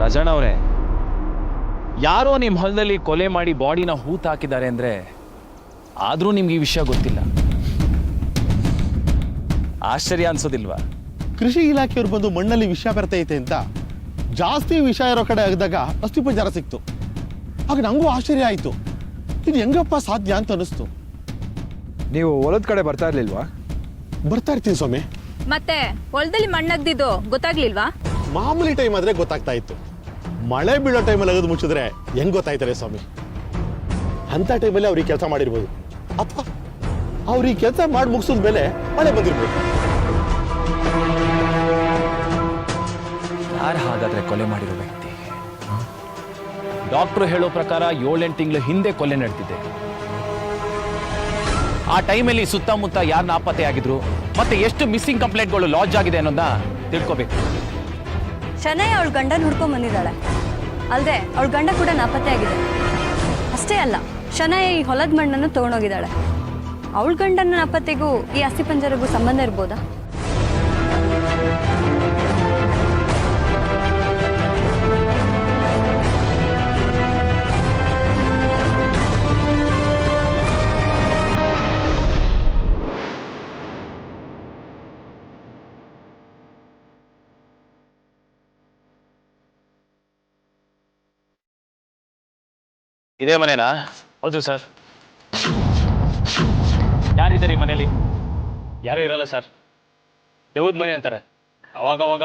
ರಾಜಣ್ಣ ಅವರೇ, ಯಾರೋ ನಿಮ್ಮ ಹೊಲದಲ್ಲಿ ಕೊಲೆ ಮಾಡಿ ಬಾಡಿನ ಹೂತು ಹಾಕಿದ್ದಾರೆ ಅಂದರೆ ಆದರೂ ನಿಮ್ಗೆ ಈ ವಿಷಯ ಗೊತ್ತಿಲ್ಲ. ಆಶ್ಚರ್ಯ ಅನ್ಸೋದಿಲ್ವಾ?
ಕೃಷಿ ಇಲಾಖೆಯವ್ರು ಬಂದು ಮಣ್ಣಲ್ಲಿ ವಿಷ ಬೆರ್ತೈತೆ ಅಂತ ಜಾಸ್ತಿ ವಿಷ ಇರೋ ಕಡೆ ಆಗಿದಾಗ ಅಸ್ಥಿಪಂಜರ ಸಿಕ್ತು. ಆಗ ನನಗೂ ಆಶ್ಚರ್ಯ ಆಯಿತು, ಇದು ಹೆಂಗಪ್ಪ ಸಾಧ್ಯ ಅಂತ ಅನಿಸ್ತು.
ನೀವು ಹೊಲದ ಕಡೆ ಬರ್ತಾ ಇರಲಿಲ್ವಾ?
ಬರ್ತಾ ಇರ್ತೀನಿ ಸ್ವಾಮಿ.
ಮತ್ತೆ ಹೊಲದಲ್ಲಿ ಮಣ್ಣಗ್ದಿದ್ದು ಗೊತ್ತಾಗ್ಲಿಲ್ವಾ?
ಮಾಮೂಲಿ ಟೈಮ್ ಆದರೆ ಗೊತ್ತಾಗ್ತಾ ಇತ್ತು. ಮಳೆ ಬೀಳೋ ಟೈಮಲ್ಲಿ ಅಗದು ಮುಚ್ಚಿದ್ರೆ ಹೆಂಗೆ ಗೊತ್ತಾಯ್ತಾರೆ ಸ್ವಾಮಿ? ಅಂಥ ಟೈಮಲ್ಲಿ ಅವ್ರಿಗೆ ಕೆಲಸ ಮಾಡಿರ್ಬೋದು, ಅಥವಾ ಅವ್ರಿಗೆ ಕೆಲಸ ಮಾಡಿ ಮುಗಿಸಿದ ಮೇಲೆ ಮಳೆ ಬಂದಿರ್ಬೋದು.
ಯಾರು ಹಾಗಾದ್ರೆ ಕೊಲೆ ಮಾಡಿರೋ ವ್ಯಕ್ತಿ? ಡಾಕ್ಟ್ರು ಹೇಳೋ ಪ್ರಕಾರ 7-8 ತಿಂಗಳ ಹಿಂದೆ ಕೊಲೆ ನಡೆದಿದೆ. ಆ ಟೈಮಲ್ಲಿ ಸುತ್ತಮುತ್ತ ಯಾರು ನಾಪತ್ತೆ ಆಗಿದ್ರು, ಮತ್ತೆ ಎಷ್ಟು ಮಿಸ್ಸಿಂಗ್ ಕಂಪ್ಲೇಂಟ್ಗಳು ಲಾಡ್ಜ್ ಆಗಿದೆ ಅನ್ನೋದನ್ನ ತಿಳ್ಕೊಬೇಕು.
ಶನೈ ಅವಳ ಗಂಡನ ಹುಡ್ಕೊಂಡ್ ಬಂದಿದ್ದಾಳೆ. ಅಲ್ಲದೆ ಅವಳ ಗಂಡ ಕೂಡ ನಾಪತ್ತೆ ಆಗಿದೆ. ಅಷ್ಟೇ ಅಲ್ಲ, ಶನೈ ಈ ಹೊಲದ ಮಣ್ಣನ್ನು ತಗೊಂಡೋಗಿದ್ದಾಳೆ. ಅವಳ ಗಂಡನ ನಾಪತ್ತೆಗೂ ಈ ಅಸ್ಥಿಪಂಜರಗೂ ಸಂಬಂಧ ಇರ್ಬೋದಾ?
ಇದೇ ಮನೇನಾ?
ಹೌದು ಸರ್.
ಯಾರಿದ್ದಾರೆ ಈ ಮನೇಲಿ?
ಯಾರೂ ಇರಲ್ಲ ಸರ್, ದೇವದ ಮನೆ ಅಂತಾರೆ. ಅವಾಗವಾಗ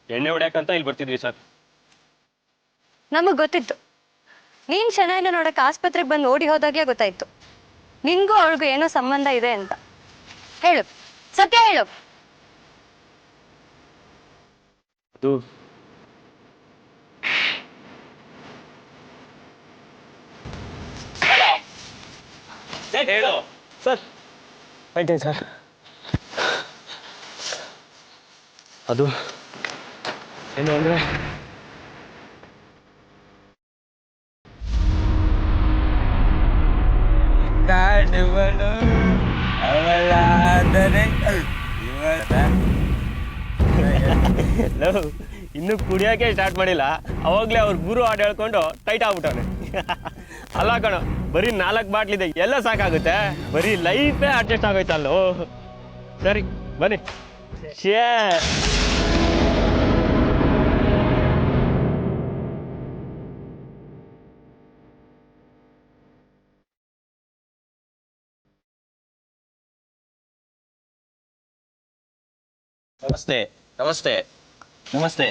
ಎಣ್ಣೆ ಹೊಡ್ಯಾಕಂತ ಇಲ್ಲಿ ಬರ್ತಿದ್ವಿ ಸರ್.
ನಮಗೆ ಗೊತ್ತಿತ್ತು. ನೀನು ಶನೈನ ನೋಡಕ್ಕೆ ಆಸ್ಪತ್ರೆಗೆ ಬಂದು ಓಡಿ ಹೋದಾಗಲೇ ಗೊತ್ತಾಯ್ತು ನಿನ್ಗೂ ಅವಳಿಗೂ ಏನೋ ಸಂಬಂಧ ಇದೆ ಅಂತ. ಹೇಳು, ಸತ್ಯ ಹೇಳು.
ಅದು ಹೇಳು ಸರ್. ಹೇಳ್ತೀನಿ ಸರ್. ಅದು ಏನು ಅಂದರೆ ಇನ್ನು ಕುಡಿಯೋಕೆ ಸ್ಟಾರ್ಟ್ ಮಾಡಿಲ್ಲ ಅವಾಗಲೇ ಅವ್ರ ಗುರು ಹಾಡು ಹೇಳ್ಕೊಂಡು ಟೈಟ್ ಆಗ್ಬಿಟ್ಟವನೆ. ಅಲ್ಲ ಕಣ, ಬರೀ 4 ಬಾಟ್ಲಿದೆ, ಎಲ್ಲ ಸಾಕಾಗುತ್ತೆ, ಬರೀ ಲೈಫೇ ಅಡ್ಜಸ್ಟ್ ಆಗೋಯ್ತಲ್ಲೋ. ಸರಿ ಬನ್ನಿ. ಶೇ
ನಮಸ್ತೆ ನಮಸ್ತೆ ನಮಸ್ತೆ.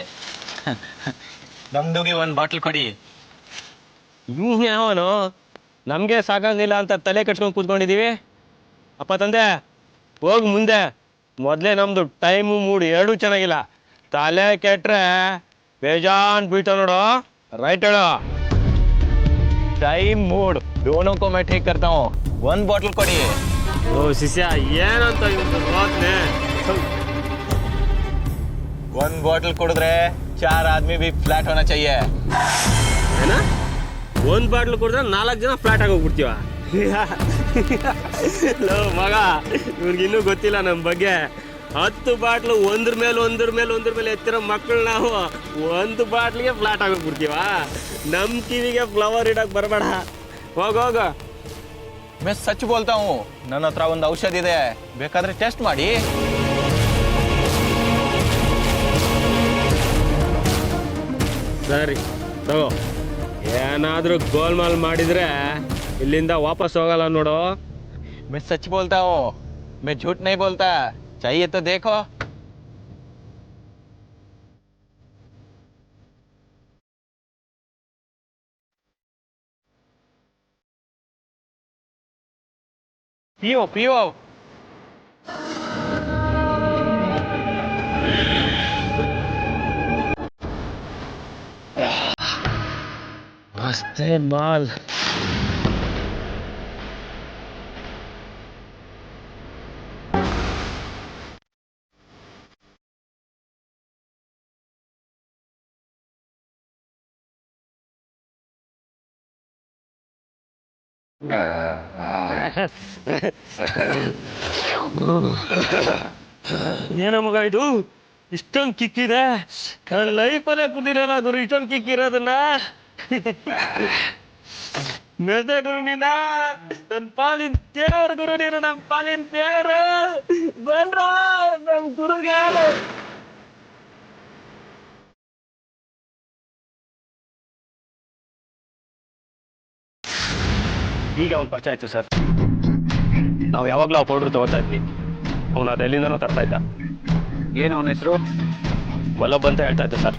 ನಮ್ದುಗೆ ಒಂದು ಬಾಟ್ಲ್ ಕೊಡಿ.
ಇವ್ನು ಯಾವನು? ನಮಗೆ ಸಾಕಾಗಿಲ್ಲ ಅಂತ ತಲೆ ಕಟ್ಸ್ಕೊಂಡು ಕೂತ್ಕೊಂಡಿದ್ದೀವಿ. ಅಪ್ಪ ತಂದೆ ಹೋಗಿ ಮುಂದೆ. ಮೊದಲೇ ನಮ್ಮದು ಟೈಮು ಮೂಡು ಎರಡೂ ಚೆನ್ನಾಗಿಲ್ಲ. ತಲೆ ಕೆಟ್ಟರೆ ಬೇಜಾನ್ ಬೀಳ್ತಾವ ನೋಡು. ರೈಟ್ ಹೇಳು.
ಟೈಮ್ ಮೂಡ್ ದೋನೋ ಕೋ ಮೈ ಟೇಕ್ करता हूं. ಒಂದು ಬಾಟ್ಲ್ ಕೊಡಿ.
ಓ ಶಿಷ್ಯ, ಏನಂತ ಇವತ್ತು ಮಾತನೆ.
ಒಂದು ಬಾಟ್ಲ್ ಕುಡಿದ್ರೆ 4 ಆದ್ಮಿ भी फ्लैट होना चाहिए.
ಏನ? ಒಂದು ಬಾಟ್ಲು ಕುಡಿದ್ರೆ 4 ಜನ ಫ್ಲಾಟ್ ಆಗಿ ಹೋಗ್ಬಿಡ್ತೀವ. ಲೋ ಮಗ, ಇವ್ರಿಗಿನ್ನೂ ಗೊತ್ತಿಲ್ಲ ನಮ್ಮ ಬಗ್ಗೆ. 10 ಬಾಟ್ಲು ಒಂದ್ರ ಮೇಲೆ ಎತ್ತಿರೋ ಮಕ್ಕಳು ನಾವು. 1 ಬಾಟ್ಲಿಗೆ ಫ್ಲಾಟ್ ಆಗೋಗ್ಬಿಡ್ತೀವ. ನಮ್ಮ ಕಿವಿಗೆ ಫ್ಲವರ್ ಇಡಕ್ಕೆ ಬರಬೇಡ. ಹೋಗ.
मैं सच बोलता हूं. ನನ್ನ ಹತ್ರ ಒಂದು ಔಷಧ ಇದೆ, ಬೇಕಾದ್ರೆ ಟೆಸ್ಟ್ ಮಾಡಿ.
ಸರಿ ತಗೋ. ಏನಾದರೂ ಗೋಲ್ಮಾಲ್ ಮಾಡಿದ್ರೆ ಇಲ್ಲಿಂದ ವಾಪಸ್ ಹೋಗಲ್ಲ ನೋಡು.
मैं सच बोलता हूं, मैं झूठ नहीं बोलता. चाहिए तो देखो. पियो.
मस्त है माल. ಏನ ಮಗ ಇದು? ಇಷ್ಟೊಂದು ಕಿಕ್ಕಿದೆ. ಲೈಫಲ್ಲೇ ಕುದಿರಲ್ಲ ಗುರು ಇಷ್ಟೊಂದು ಕಿಕ್ಕಿರೋದನ್ನ. ಮೆದೆ ಗುರು ನೀನ, ನನ್ನ ಪಾಲಿನ ದೇವ್ರ ಗುರು ನೀನು, ನಮ್ಮ ಪಾಲಿನ ದೇವ್ರು. ಬಂದ್ರ ನಮ್ಮ ಗುರುಗೆ. ಈಗ ಅವ್ನು ಪರಿಚಯ ಆಯ್ತು ಸರ್. ನಾವು ಯಾವಾಗಲೂ ಆ ಪೌಡ್ರ್ ತಗೋತಾ ಇದ್ವಿ. ಅವನು ಅದೆಲ್ಲಿಂದನೂ ತರ್ತಾ ಇದ್ದ.
ಏನು ಅವನ ಹೆಸರು?
ವಲ್ಲಭ ಅಂತ ಹೇಳ್ತಾ ಇದ್ದ ಸರ್.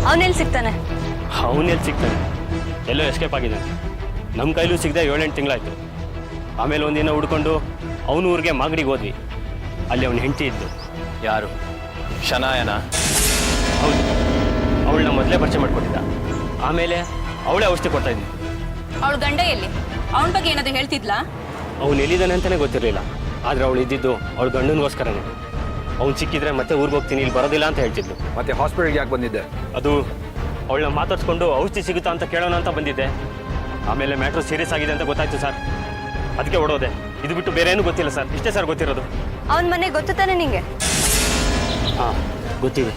ಅವನೆಲ್ಲಿ ಸಿಗ್ತಾನೆ?
ಅವನೆಲ್ಲಿ ಸಿಗ್ತಾನೆ? ಎಲ್ಲೋ ಎಸ್ಕೇಪ್ ಆಗಿದ್ದಾನೆ. ನಮ್ಮ ಕೈಲೂ ಸಿಗದೆ 7-8 ತಿಂಗಳಾಯ್ತು. ಆಮೇಲೆ ಒಂದಿನ ಹುಡ್ಕೊಂಡು ಅವನ ಊರಿಗೆ ಮಾಗಡಿಗೆ ಹೋದ್ವಿ. ಅಲ್ಲಿ ಅವನ ಹೆಂಡತಿ ಇದ್ದು.
ಯಾರು? ಶನಾಯನ?
ಹೌದು, ಅವಳನ್ನ ಮೊದಲೇ ಪರಿಚಯ ಮಾಡ್ಕೊಟ್ಟಿದ್ದ. ಆಮೇಲೆ ಅವಳೇ ಔಷಧಿ ಕೊಡ್ತಾ ಇದ್ವಿ.
ಅವಳ ಗಂಡ ಎಲ್ಲಿ? ಅವನ ಬಗ್ಗೆ ಏನಾದ್ರು ಹೇಳ್ತಿದ್ಲಾ?
ಅವ್ನು ಎಲ್ಲಿದ್ದಾನೆ ಅಂತಲೇ ಗೊತ್ತಿರಲಿಲ್ಲ. ಆದರೆ ಅವಳು ಇದ್ದಿದ್ದು ಅವಳ ಗಂಡನಿಗೋಸ್ಕರನೇ. ಅವ್ನು ಸಿಕ್ಕಿದ್ರೆ ಮತ್ತೆ ಊರಿಗೆ ಹೋಗ್ತೀನಿ, ಇಲ್ಲಿ ಬರೋದಿಲ್ಲ ಅಂತ ಹೇಳ್ತಿದ್ಲು.
ಮತ್ತೆ ಹಾಸ್ಪಿಟಲ್ಗೆ ಯಾಕೆ ಬಂದಿದ್ದೆ?
ಅದು ಅವಳನ್ನ ಮಾತಾಡ್ಸ್ಕೊಂಡು ಔಷಧಿ ಸಿಗುತ್ತಾ ಅಂತ ಕೇಳೋಣ ಅಂತ ಬಂದಿದ್ದೆ. ಆಮೇಲೆ ಮ್ಯಾಟ್ರು ಸೀರಿಯಸ್ ಆಗಿದೆ ಅಂತ ಗೊತ್ತಾಯ್ತು ಸರ್. ಅದಕ್ಕೆ ಓಡೋದೆ. ಇದು ಬಿಟ್ಟು ಬೇರೆ ಏನೂ ಗೊತ್ತಿಲ್ಲ ಸರ್. ಇಷ್ಟೇ ಸರ್ ಗೊತ್ತಿರೋದು.
ಅವನ ಮನೆ ಗೊತ್ತು ತಾನೆ ನಿಂಗೆ?
ಹಾಂ ಗೊತ್ತಿದೆ.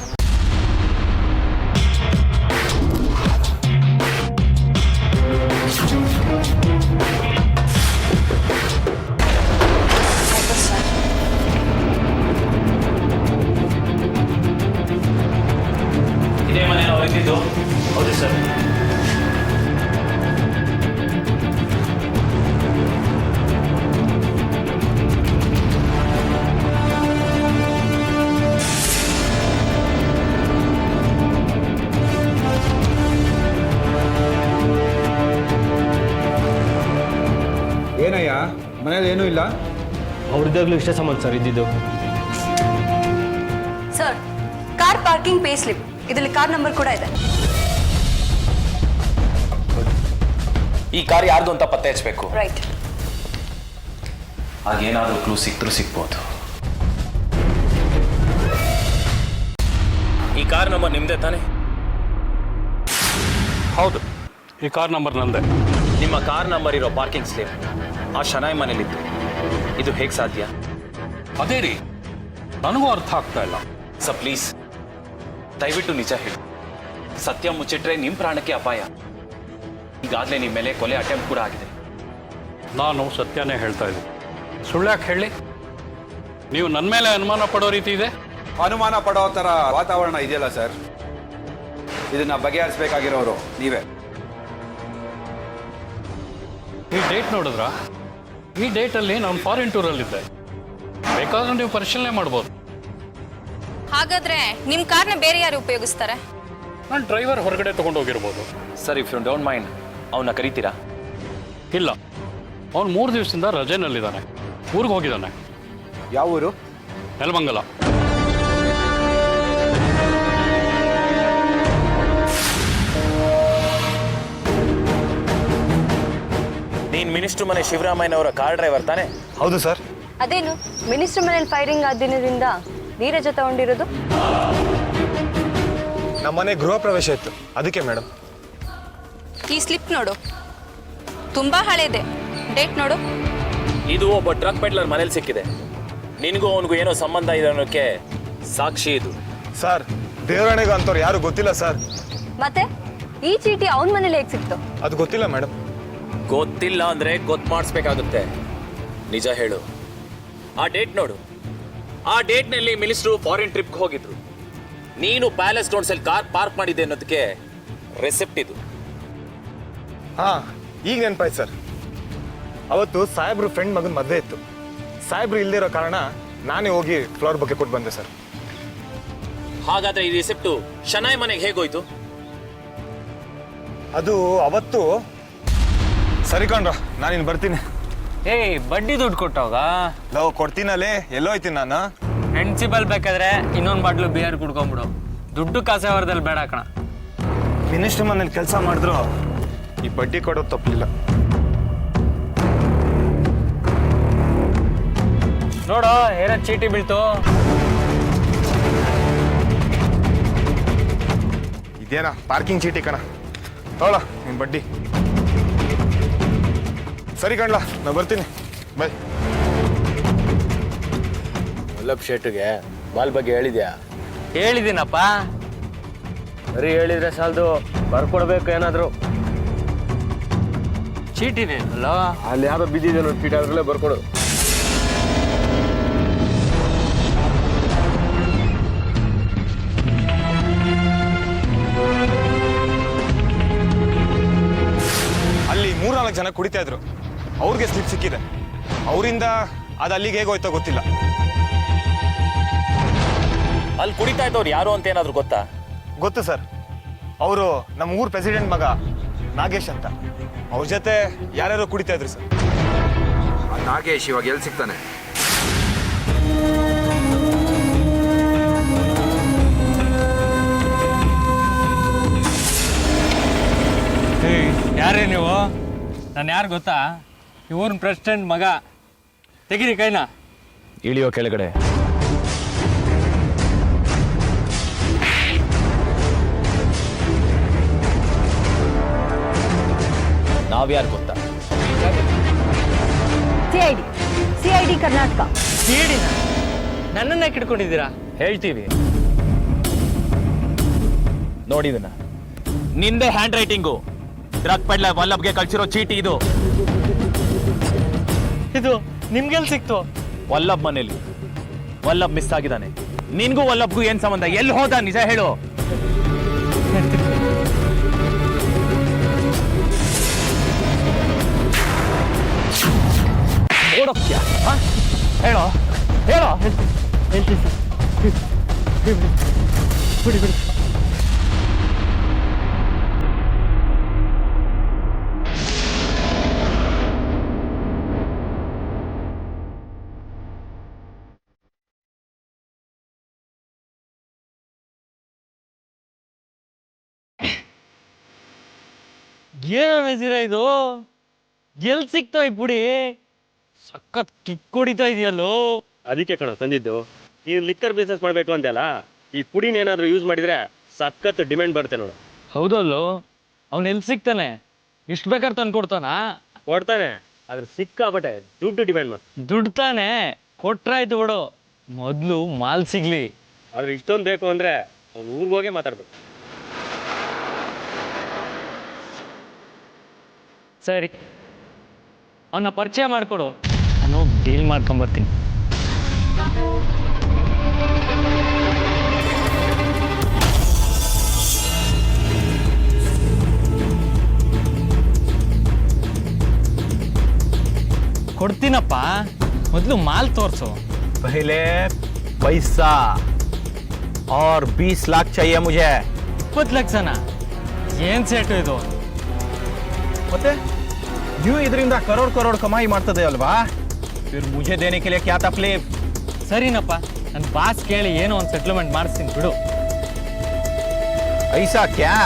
ಇದೇ ಮನೆ ನಾವು ಇದ್ದಿದ್ದು?
ಹೌದು ಸರ್.
ಏನಯ್ಯ, ಮನೇಲಿ ಏನೂ ಇಲ್ಲ?
ಅವ್ರದ್ದಾಗಲೂ ಇಷ್ಟೇ ಸಂಬಂಧ ಸರ್ ಇದ್ದಿದ್ದು.
Sir, car parking pay slip, ಇದರಲ್ಲಿ ಕಾರ್ ನಂಬರ್ ಕೂಡ ಇದೆ.
ಈ ಕಾರ್ ಯಾರ್ದು ಅಂತ ಪತ್ತೆ ಹಚ್ಚಬೇಕು.
ರೈಟ್.
ಹಾಗೇನಾದ್ರೂ ಕ್ಲೂ ಸಿಕ್ಕಿದ್ರೂ ಸಿಗ್ಬೋದು. ಕಾರ್ ನಂಬರ್ ನಿಮ್ಮದೇ ತಾನೇ?
ಹೌದು, ಈ ಕಾರ್ ನಂಬರ್ ನಂದೆ.
ನಿಮ್ಮ ಕಾರ್ ನಂಬರ್ ಇರೋ ಪಾರ್ಕಿಂಗ್ ಸ್ಲಿಪ್ ಆ ಶನಾಯ್ ಮನೇಲಿತ್ತು. ಇದು ಹೇಗೆ ಸಾಧ್ಯ?
ಅದೇ ರೀ, ನನಗೂ ಅರ್ಥ ಆಗ್ತಾ ಇಲ್ಲ.
ಸರ್ ಪ್ಲೀಸ್ ದಯವಿಟ್ಟು ನಿಜ ಹೇಳಿ. ಸತ್ಯ ಮುಚ್ಚಿಟ್ರೆ ನಿಮ್ಮ ಪ್ರಾಣಕ್ಕೆ ಅಪಾಯ. ಈಗಾಗಲೇ ನಿಮ್ಮ ಮೇಲೆ ಕೊಲೆ ಅಟೆಂಪ್ಟ್ ಕೂಡ ಆಗಿದೆ.
ನಾನು ಸತ್ಯನೇ ಹೇಳ್ತಾ ಇದ್ದೀನಿ. ಸುಳ್ಳ್ಯಾಕೆ ಹೇಳಿ? ನೀವು ನನ್ನ ಮೇಲೆ ಅನುಮಾನ ಪಡೋ ರೀತಿ ಇದೆ.
ಅನುಮಾನ ಪಡೋ ಥರ ವಾತಾವರಣ ಇದೆಯಲ್ಲ ಸರ್, ಇದನ್ನ ಬಗೆಹರಿಸಬೇಕಾಗಿರೋರು ನೀವೇ.
ಈ ಡೇಟ್ ನೋಡಿದ್ರಾ? ಈ ಡೇಟಲ್ಲಿ ನಾನು ಫಾರಿನ್ ಟೂರಲ್ಲಿದ್ದೆ. ಬೇಕಾದ್ರೆ ನೀವು ಪರಿಶೀಲನೆ ಮಾಡ್ಬೋದು.
ಹಾಗಾದ್ರೆ ನಿಮ್ಮ ಕಾರ್ನ ಬೇರೆ ಯಾರು ಉಪಯೋಗಿಸ್ತಾರೆ?
ನಾನು ಡ್ರೈವರ್ ಹೊರಗಡೆ ತೊಗೊಂಡೋಗಿರ್ಬೋದು.
Sir if you don't mind ಅವನ್ನ ಕರೀತೀರಾ?
ಇಲ್ಲ, ಅವನು 3 ದಿವಸದಿಂದ ರಜೆನಲ್ಲಿದ್ದಾನೆ. ಊರಿಗೆ ಹೋಗಿದ್ದಾನೆ.
ಯಾವ ಊರು?
ನೆಲಮಂಗಲ.
ನೀನ್ ಮಿನಿಸ್ಟರ್ ಮನೆ ಶಿವರಾಮಯ್ಯನವರ ಕಾರ್ ಡ್ರೈವರ್ ತಾನೆ?
ಹೌದು ಸರ್.
ಅದೇನು ಮಿನಿಸ್ಟರ್ ಮನೇಲಿ ಫೈರಿಂಗ್ ಆದ ದಿನದಿಂದ ನೀರಜ ತಗೊಂಡಿರೋದು?
ನಮ್ಮನೆ ಗೃಹ ಪ್ರವೇಶ ಇತ್ತು, ಅದಕ್ಕೆ ಮೇಡಮ್.
ಈ ಸ್ಲಿಪ್ ನೋಡು, ತುಂಬಾ ಹಳೇದೆ. ಡೇಟ್ ನೋಡು.
ಇದು ಒಬ್ಬ ಡ್ರಗ್ ಪೆಡ್ಲರ್ ಮನೇಲಿ ಸಿಕ್ಕಿದೆ. ನಿನಗೂ ಅವನಿಗೂ ಏನೋ ಸಂಬಂಧ ಇದೆ ಅನ್ನೋಕ್ಕೆ ಸಾಕ್ಷಿ ಇದು.
ಸರ್, ದೇವರಾಣೆಗೂ ಅಂತವ್ರು ಯಾರು ಗೊತ್ತಿಲ್ಲ ಸರ್.
ಮತ್ತೆ ಈ ಚೀಟಿ ಅವನ ಮನೇಲಿ ಹೇಗೆ ಸಿಕ್ತು?
ಅದು ಗೊತ್ತಿಲ್ಲ ಮೇಡಮ್.
ಗೊತ್ತಿಲ್ಲ ಅಂದ್ರೆ ಗೊತ್ತು ಮಾಡಿಸ್ಬೇಕಾಗುತ್ತೆ. ನಿಜ ಹೇಳು. ಆ ಡೇಟ್ ನೋಡು. ಆ ಡೇಟ್ನಲ್ಲಿ ಮಿನಿಸ್ಟ್ರು ಫಾರಿನ್ ಟ್ರಿಪ್ಗೆ ಹೋಗಿದ್ರು. ನೀನು ಪ್ಯಾಲೇಸ್ ಗ್ರೌಂಡ್ಸಲ್ಲಿ ಕಾರ್ ಪಾರ್ಕ್ ಮಾಡಿದ್ದೆ ಅನ್ನೋದಕ್ಕೆ ರೆಸಿಪ್ಟ್ ಇದು.
ಹಾ, ಈಗ ನೆನಪಾಯ್ತು ಸರ್. ಅವತ್ತು ಸಾಹೇಬ್ರು ಫ್ರೆಂಡ್ ಮಗನ ಮದುವೆ ಇತ್ತು. ಸಾಹೇಬ್ರು ಇಲ್ಲದೆ ಇರೋ ಕಾರಣ ನಾನೇ ಹೋಗಿ ಫ್ಲವರ್ ಬಗ್ಗೆ ಕೊಟ್ಟು ಬಂದೆ ಸರ್.
ಹಾಗಾದ್ರೆ ಈ ರೆಸಿಪ್ಟು ಶನಾಯ್ ಮನೆಗೆ ಹೇಗೋಯ್ತು?
ಅದು ಅವತ್ತು. ಸರಿ ಕಣ್ರ, ನಾನಿನ್ ಬರ್ತೀನಿ.
ಏಯ್, ಬಡ್ಡಿ ದುಡ್ಡು ಕೊಟ್ಟವಾಗ
ಲವ್ ಕೊಡ್ತೀನಲ್ಲಿ ಎಲ್ಲೋ ಐತೀನಿ ನಾನು.
ಪ್ರಿನ್ಸಿಪಲ್ ಬೇಕಾದ್ರೆ ಇನ್ನೊಂದು ಬಾಟ್ಲು ಬಿಯರ್ ಕುಡ್ಕೊಂಬಿಡು. ದುಡ್ಡು ಕಾಸೇವರದಲ್ಲಿ ಬೇಡ ಕಣ.
ಮಿನಿಸ್ಟರ್ ಮನೇಲಿ ಕೆಲಸ ಮಾಡಿದ್ರು ಈ ಬಡ್ಡಿ ಕೊಡೋದು ತಪ್ಪಲಿಲ್ಲ.
ನೋಡೋ, ಏನೋ ಚೀಟಿ ಬೀಳ್ತು.
ಇದೇನಾ ಪಾರ್ಕಿಂಗ್ ಚೀಟಿ ಕಣ. ತಗೊಳ ನಿನ್ ಬಡ್ಡಿ. ಸರಿ ಕಣ್ಲಾ, ನಾ ಬರ್ತೀನಿ. ಬಾಯ್.
ವಲ್ಲಭ್ ಶೆಟ್ಟಿಗೆ ಬಾಲ್ ಬಗ್ಗೆ ಹೇಳಿದ್ಯಾ?
ಹೇಳಿದ್ದೀನಪ್ಪ.
ಸರಿ ಹೇಳಿದ್ರೆ ಸಾಲದು, ಬರ್ಕೊಡ್ಬೇಕು ಏನಾದ್ರು.
ಚೀಟಿನೇ ಅಲ್ಲ,
ಅಲ್ಲಿ ಯಾರೋ ಬಿದ್ದಿದೆ ನೋಡಿ ಚೀಟಿ, ಅದ್ರಲ್ಲೇ ಬರ್ಕೊಡು.
ಅಲ್ಲಿ 3-4 ಜನ ಕುಡಿತಾ ಇದ್ರು. ಅವ್ರಿಗೆ ಸ್ಲಿಪ್ ಸಿಕ್ಕಿದೆ. ಅವರಿಂದ ಅದು ಅಲ್ಲಿಗೆ ಹೇಗೆ ಹೋಯ್ತೋ ಗೊತ್ತಿಲ್ಲ.
ಅಲ್ಲಿ ಕುಡಿತಾ ಇದ್ದವ್ರು ಯಾರು ಅಂತ ಏನಾದ್ರು ಗೊತ್ತಾ?
ಗೊತ್ತು ಸರ್. ಅವರು ನಮ್ಮ ಊರ್ ಪ್ರೆಸಿಡೆಂಟ್ ಮಗ ನಾಗೇಶ್ ಅಂತ. ಅವ್ರ ಜೊತೆ ಯಾರ್ಯಾರೋ ಕುಡಿತಾ ಇದ್ರು ಸರ್.
ನಾಗೇಶ್ ಇವಾಗ ಎಲ್ಲಿ ಸಿಗ್ತಾನೆ?
ಯಾರೇ ನೀವು? ನಾನು ಯಾರು ಗೊತ್ತಾ? ಇವ್ರನ್ನ ಪ್ರೆಸಿಡೆಂಟ್ ಮಗ. ತೆಗಿರಿ ಕೈನ.
ಇಳಿಯೋ ಕೆಳಗಡೆ. ನಾವ್ಯಾರು ಗೊತ್ತಾ?
ಸಿಐಡಿ ಕರ್ನಾಟಕ.
ಸಿಐಡಿನ ನನ್ನನ್ನ ಕಿಡ್ಕೊಂಡಿದ್ದೀರಾ? ಹೇಳ್ತೀವಿ.
ನೋಡಿದನ ನಿಂದೆ ಹ್ಯಾಂಡ್ ರೈಟಿಂಗು. ಡ್ರಗ್ ಪೆಡ್ಲರ್ ವಲ್ಲಭ್ಗೆ ಕಳ್ಸಿರೋ ಚೀಟಿ ಇದು.
ಇದು ನಿಮ್ಗೆಲ್ ಸಿಕ್ತು?
ವಲ್ಲಭ್ ಮನೇಲಿ. ವಲ್ಲಭ್ ಮಿಸ್ ಆಗಿದ್ದಾನೆ. ನಿನ್ಗೂ ವಲ್ಲಭ್ಗೂ ಏನ್ ಸಂಬಂಧ? ಎಲ್ಲಿ ಹೋದ? ನಿಜ ಹೇಳು. ಓಡೋಕ್ಯಾ? ಹೇಳೋ ಹೇಳೋ.
ಬಿಡಿ ಬಿಡಿ. ಏನು ಮೆಸಿರ ಇದು? ಎಲ್ಲಿ ಸಿಕ್ತೋ ಈ ಪುಡಿ? ಸಖತ್ ಕಿಕ್ ಹೊಡಿತಾ ಇದೆಯಲ್ಲೋ.
ಅದಕ್ಕೆ ಕಣ ತಂದಿದ್ದು. ನೀನು ಲಿಕ್ಕರ್ ಬಿಸ್ನೆಸ್ ಮಾಡಬೇಕು ಅಂದಲ್ಲ, ಈ ಪುಡಿನೇನಾದರೂ ಯೂಸ್ ಮಾಡಿದರೆ ಸಖತ್ ಡಿಮ್ಯಾಂಡ್ ಬರುತ್ತೆ ನೋಡು.
ಹೌದಲ್ಲೋ, ಅವ್ನು ಎಲ್ಲಿ ಸಿಗ್ತಾನೆ? ಇಷ್ಟು ಬೇಕಾದ್ರೆ ತಂದು ಕೊಡ್ತಾನಾ?
ಕೊಡ್ತಾನೆ, ಆದ್ರೆ ಸಿಕ್ಕಾಪಟ್ಟೆ ದುಡ್ಡು ಡಿಮ್ಯಾಂಡ್ ಮಾಡಿ.
ದುಡ್ಡು ತಾನೆ, ಕೊಟ್ರಾಯ್ತು ಬಿಡು. ಮೊದಲು ಮಾಲ್ ಸಿಗ್ಲಿ.
ಆದ್ರೆ ಇಷ್ಟೊಂದು ಬೇಕು ಅಂದರೆ ಅವ್ನು ಊರಿಗೆ ಹೋಗೇ ಮಾತಾಡ್ಬೇಕು.
ಸರಿ, ಅವನ್ನ ಪರಿಚಯ ಮಾಡಿಕೊಡು, ನಾನು ಡೀಲ್ ಮಾಡ್ಕೊಂಬರ್ತೀನಿ. ಕೊಡ್ತೀನಪ್ಪ, ಮೊದಲು ಮಾಲ್ ತೋರಿಸು.
पहले पैसा और 20 लाख चाहिए मुझे.
20 ಲಕ್ಷನ? ಏನು ಸೇಟು ಇದು?
ಮತ್ತೆ ನೀವು ಇದರಿಂದ ಕರೋಡ್ ಕಮಾಯಿ ಮಾಡ್ತದೆ ಅಲ್ವಾ? फिर मुझे देने के लिए क्या तकलीफ?
ಸರಿನಪ್ಪ, ನನ್ನ ಬಾಸ್ ಕೇಳಿ ಏನೋ ಒಂದು ಸೆಟ್ಲ್ಮೆಂಟ್ ಮಾಡಿಸ್ತೀನಿ ಬಿಡು.
ऐसा क्या?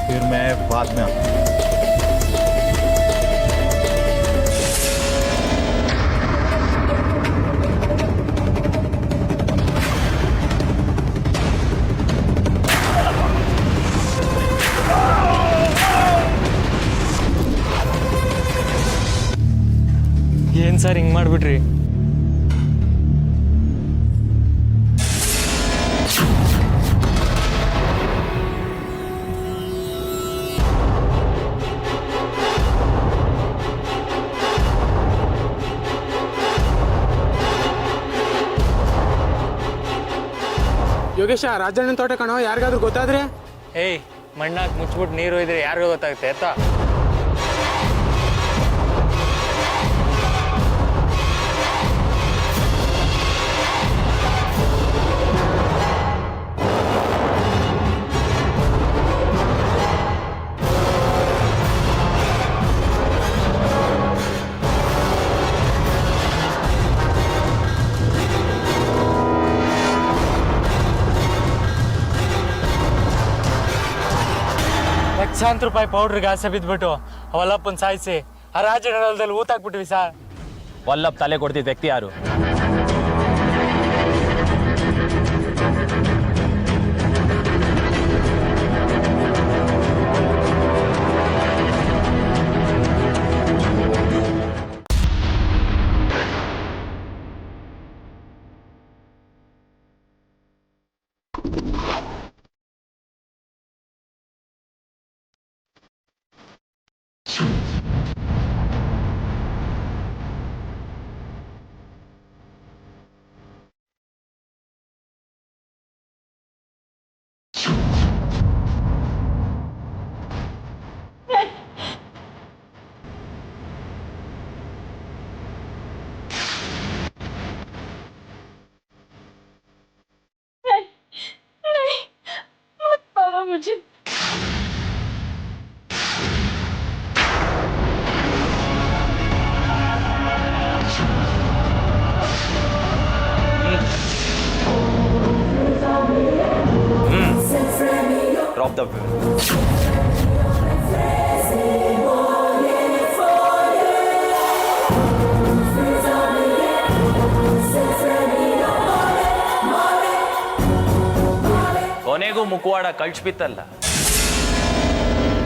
फिर मैं बाद में आता हूं.
ಏನು ಸರ್ ಹಿಂಗೆ ಮಾಡಿಬಿಟ್ರಿ?
ಯೋಗೇಶ, ರಾಜಣ್ಣನ ತೋಟ ಕಣೋ, ಯಾರಿಗಾದ್ರೂ ಗೊತ್ತಾದ್ರೆ?
ಏಯ್, ಮಣ್ಣಾಕ್ ಮುಚ್ಚಿಬಿಟ್ಟು ನೀರು ಇದ್ರೆ ಯಾರಿಗೂ ಗೊತ್ತಾಗುತ್ತೆ ಆಯ್ತಾ? ಲಕ್ಷಾಂತರ ರೂಪಾಯಿ ಪೌಡ್ರಿಗೆ ಆಸೆ ಬಿದ್ದುಬಿಟ್ಟು ವಲ್ಲಪ್ಪನ ಸಾಯಿಸಿ ಆ ರಾಜನಗರದಲ್ಲಿ ಊತಾಕ್ಬಿಟ್ವಿ ಸರ್. ವಲ್ಲಭ್ ತಲೆ ಕೊಡ್ತಿದ್ದ ವ್ಯಕ್ತಿ ಯಾರು?
मुझे
Drop the
ಕೊನೆಗೂ ಮುಖವಾಡ ಕಳ್ಸಿಬಿತ್ತಲ್ಲ.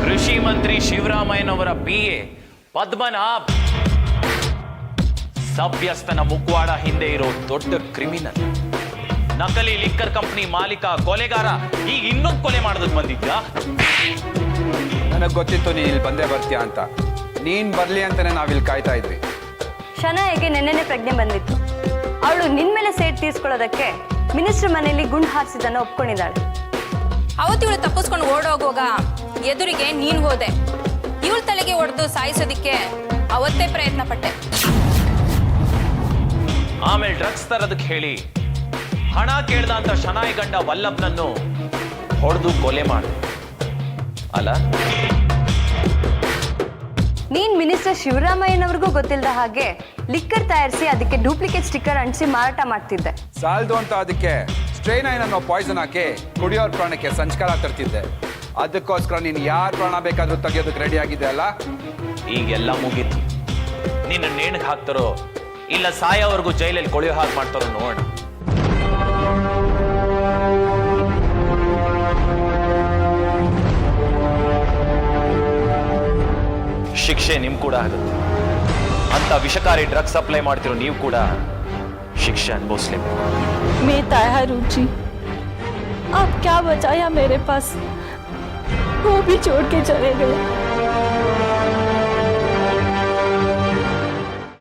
ಕೃಷಿ ಮಂತ್ರಿ ಶಿವರಾಮಯ್ಯನವರ PA ಪದ್ಮನಾಭ್ ಸಭ್ಯಸ್ಥನ ಮುಖವಾಡ ಹಿಂದೆ ಇರೋ ದೊಡ್ಡ ಕ್ರಿಮಿನಲ್. ನಕಲಿ ಲಿಕ್ಕರ್ ಕಂಪನಿ ಮಾಲೀಕ, ಕೊಲೆಗಾರ, ಈಗ ಇನ್ನೊಂದು ಕೊಲೆ ಮಾಡೋದಕ್ಕೆ ಬಂದಿದ್ಯಾ?
ನನಗೆ ಗೊತ್ತಿತ್ತು ನೀನು ಇಲ್ಲಿ ಬಂದೇ ಬರ್ತೀಯಾ ಅಂತ. ನೀನ್ ಬರ್ಲಿ ಅಂತಾನೆ ನಾವಿಲ್ಲಿ ಕಾಯ್ತಾ ಇದ್ವಿ.
ಶನಾಯಿಗೆ ನೆನ್ನೆನೆ ಪ್ರಜ್ಞೆ ಬಂದಿತ್ತು. ಅವಳು ನಿನ್ ಮೇಲೆ ಸೇಟ್ ತೀರ್ಸ್ಕೊಳ್ಳೋದಕ್ಕೆ ಮಿನಿಸ್ಟರ್ ಮನೆಯಲ್ಲಿ ಗುಂಡು ಹಾರಿಸಿದ್ದನ್ನು ಒಪ್ಕೊಂಡಿದ್ದಾಳೆ.
ಅವತ್ತು ಇವಳು ತಪ್ಪಿಸ್ಕೊಂಡು ಓಡೋಗುವಾಗ ಎದುರಿಗೆ ನೀನ್ ಹೋದೆ. ಇವಳ ತಲೆಗೆ ಹೊಡೆದು ಸಾಯಿಸೋದಿಕ್ಕೆ ಅವತ್ತೇ ಪ್ರಯತ್ನ ಪಟ್ಟೆ.
ಆಮೇಲೆ ಡ್ರಗ್ಸ್ ತರೋದಕ್ಕೆ ಹೇಳಿ ಹಣ ಕೇಳ್ದ ಅಂತ ಶನಾಯಿ ಗಂಡ ವಲ್ಲಭನನ್ನು ಹೊಡೆದು ಕೊಲೆ ಮಾಡು ಅಲ್ಲ?
ನೀನ್ ಮಿನಿಸ್ಟರ್ ಶಿವರಾಮಯ್ಯನವ್ರಿಗೂ ಗೊತ್ತಿಲ್ಲದ ಹಾಗೆ ಲಿಕ್ಕರ್ ತಯಾರಿಸಿ ಅದಕ್ಕೆ ಡೂಪ್ಲಿಕೇಟ್ ಸ್ಟಿಕ್ಕರ್ ಅಂಟಿಸಿ ಮಾರಾಟ ಮಾಡ್ತಿದ್ದೆ.
ಸಾಲದು ಅಂತ ಅದಕ್ಕೆ ಸ್ಟ್ರೈನೈನ್ ಅನ್ನೋ ಪಾಯ್ಸನ್ ಹಾಕಿ ಕುಡಿಯೋರ್ ಪ್ರಾಣಕ್ಕೆ ಸಂಸ್ಕಾರ ತರ್ತಿದ್ದೆ. ಅದಕ್ಕೋಸ್ಕರ ನೀನು ಯಾರ ಪ್ರಾಣ ಬೇಕಾದ್ರೂ ತೆಗೆಯೋದಕ್ಕೆ ರೆಡಿ ಆಗಿದೆ ಅಲ್ಲ?
ಈಗೆಲ್ಲ ಮುಗೀತು. ನಿನ್ನ ನೇಣಿಗೆ ಹಾಕ್ತಾರೋ ಇಲ್ಲ ಸಾಯೋವರೆಗೂ ಜೈಲಲ್ಲಿ ಕೊಳೆಯೋ ಹಾಗೆ ಮಾಡ್ತಾರೋ ನೋಡೋಣ. ಶಿಕ್ಷೆ ನಿಮ್ ಕೂಡ ಆಗುತ್ತೆ. ಅಂತ ವಿಷಕಾರಿ ಡ್ರಗ್ಸ್ ಸಪ್ಲೈ ಮಾಡ್ತಿರೋ ನೀವು ಕೂಡ ಶಿಕ್ಷೆ ಅನುಭವಿಸ್ಲೇಬೇಕು.
मैं तैयार हूँ जी. आप क्या बचाया मेरे पास, वो भी छोड़ के चले गए.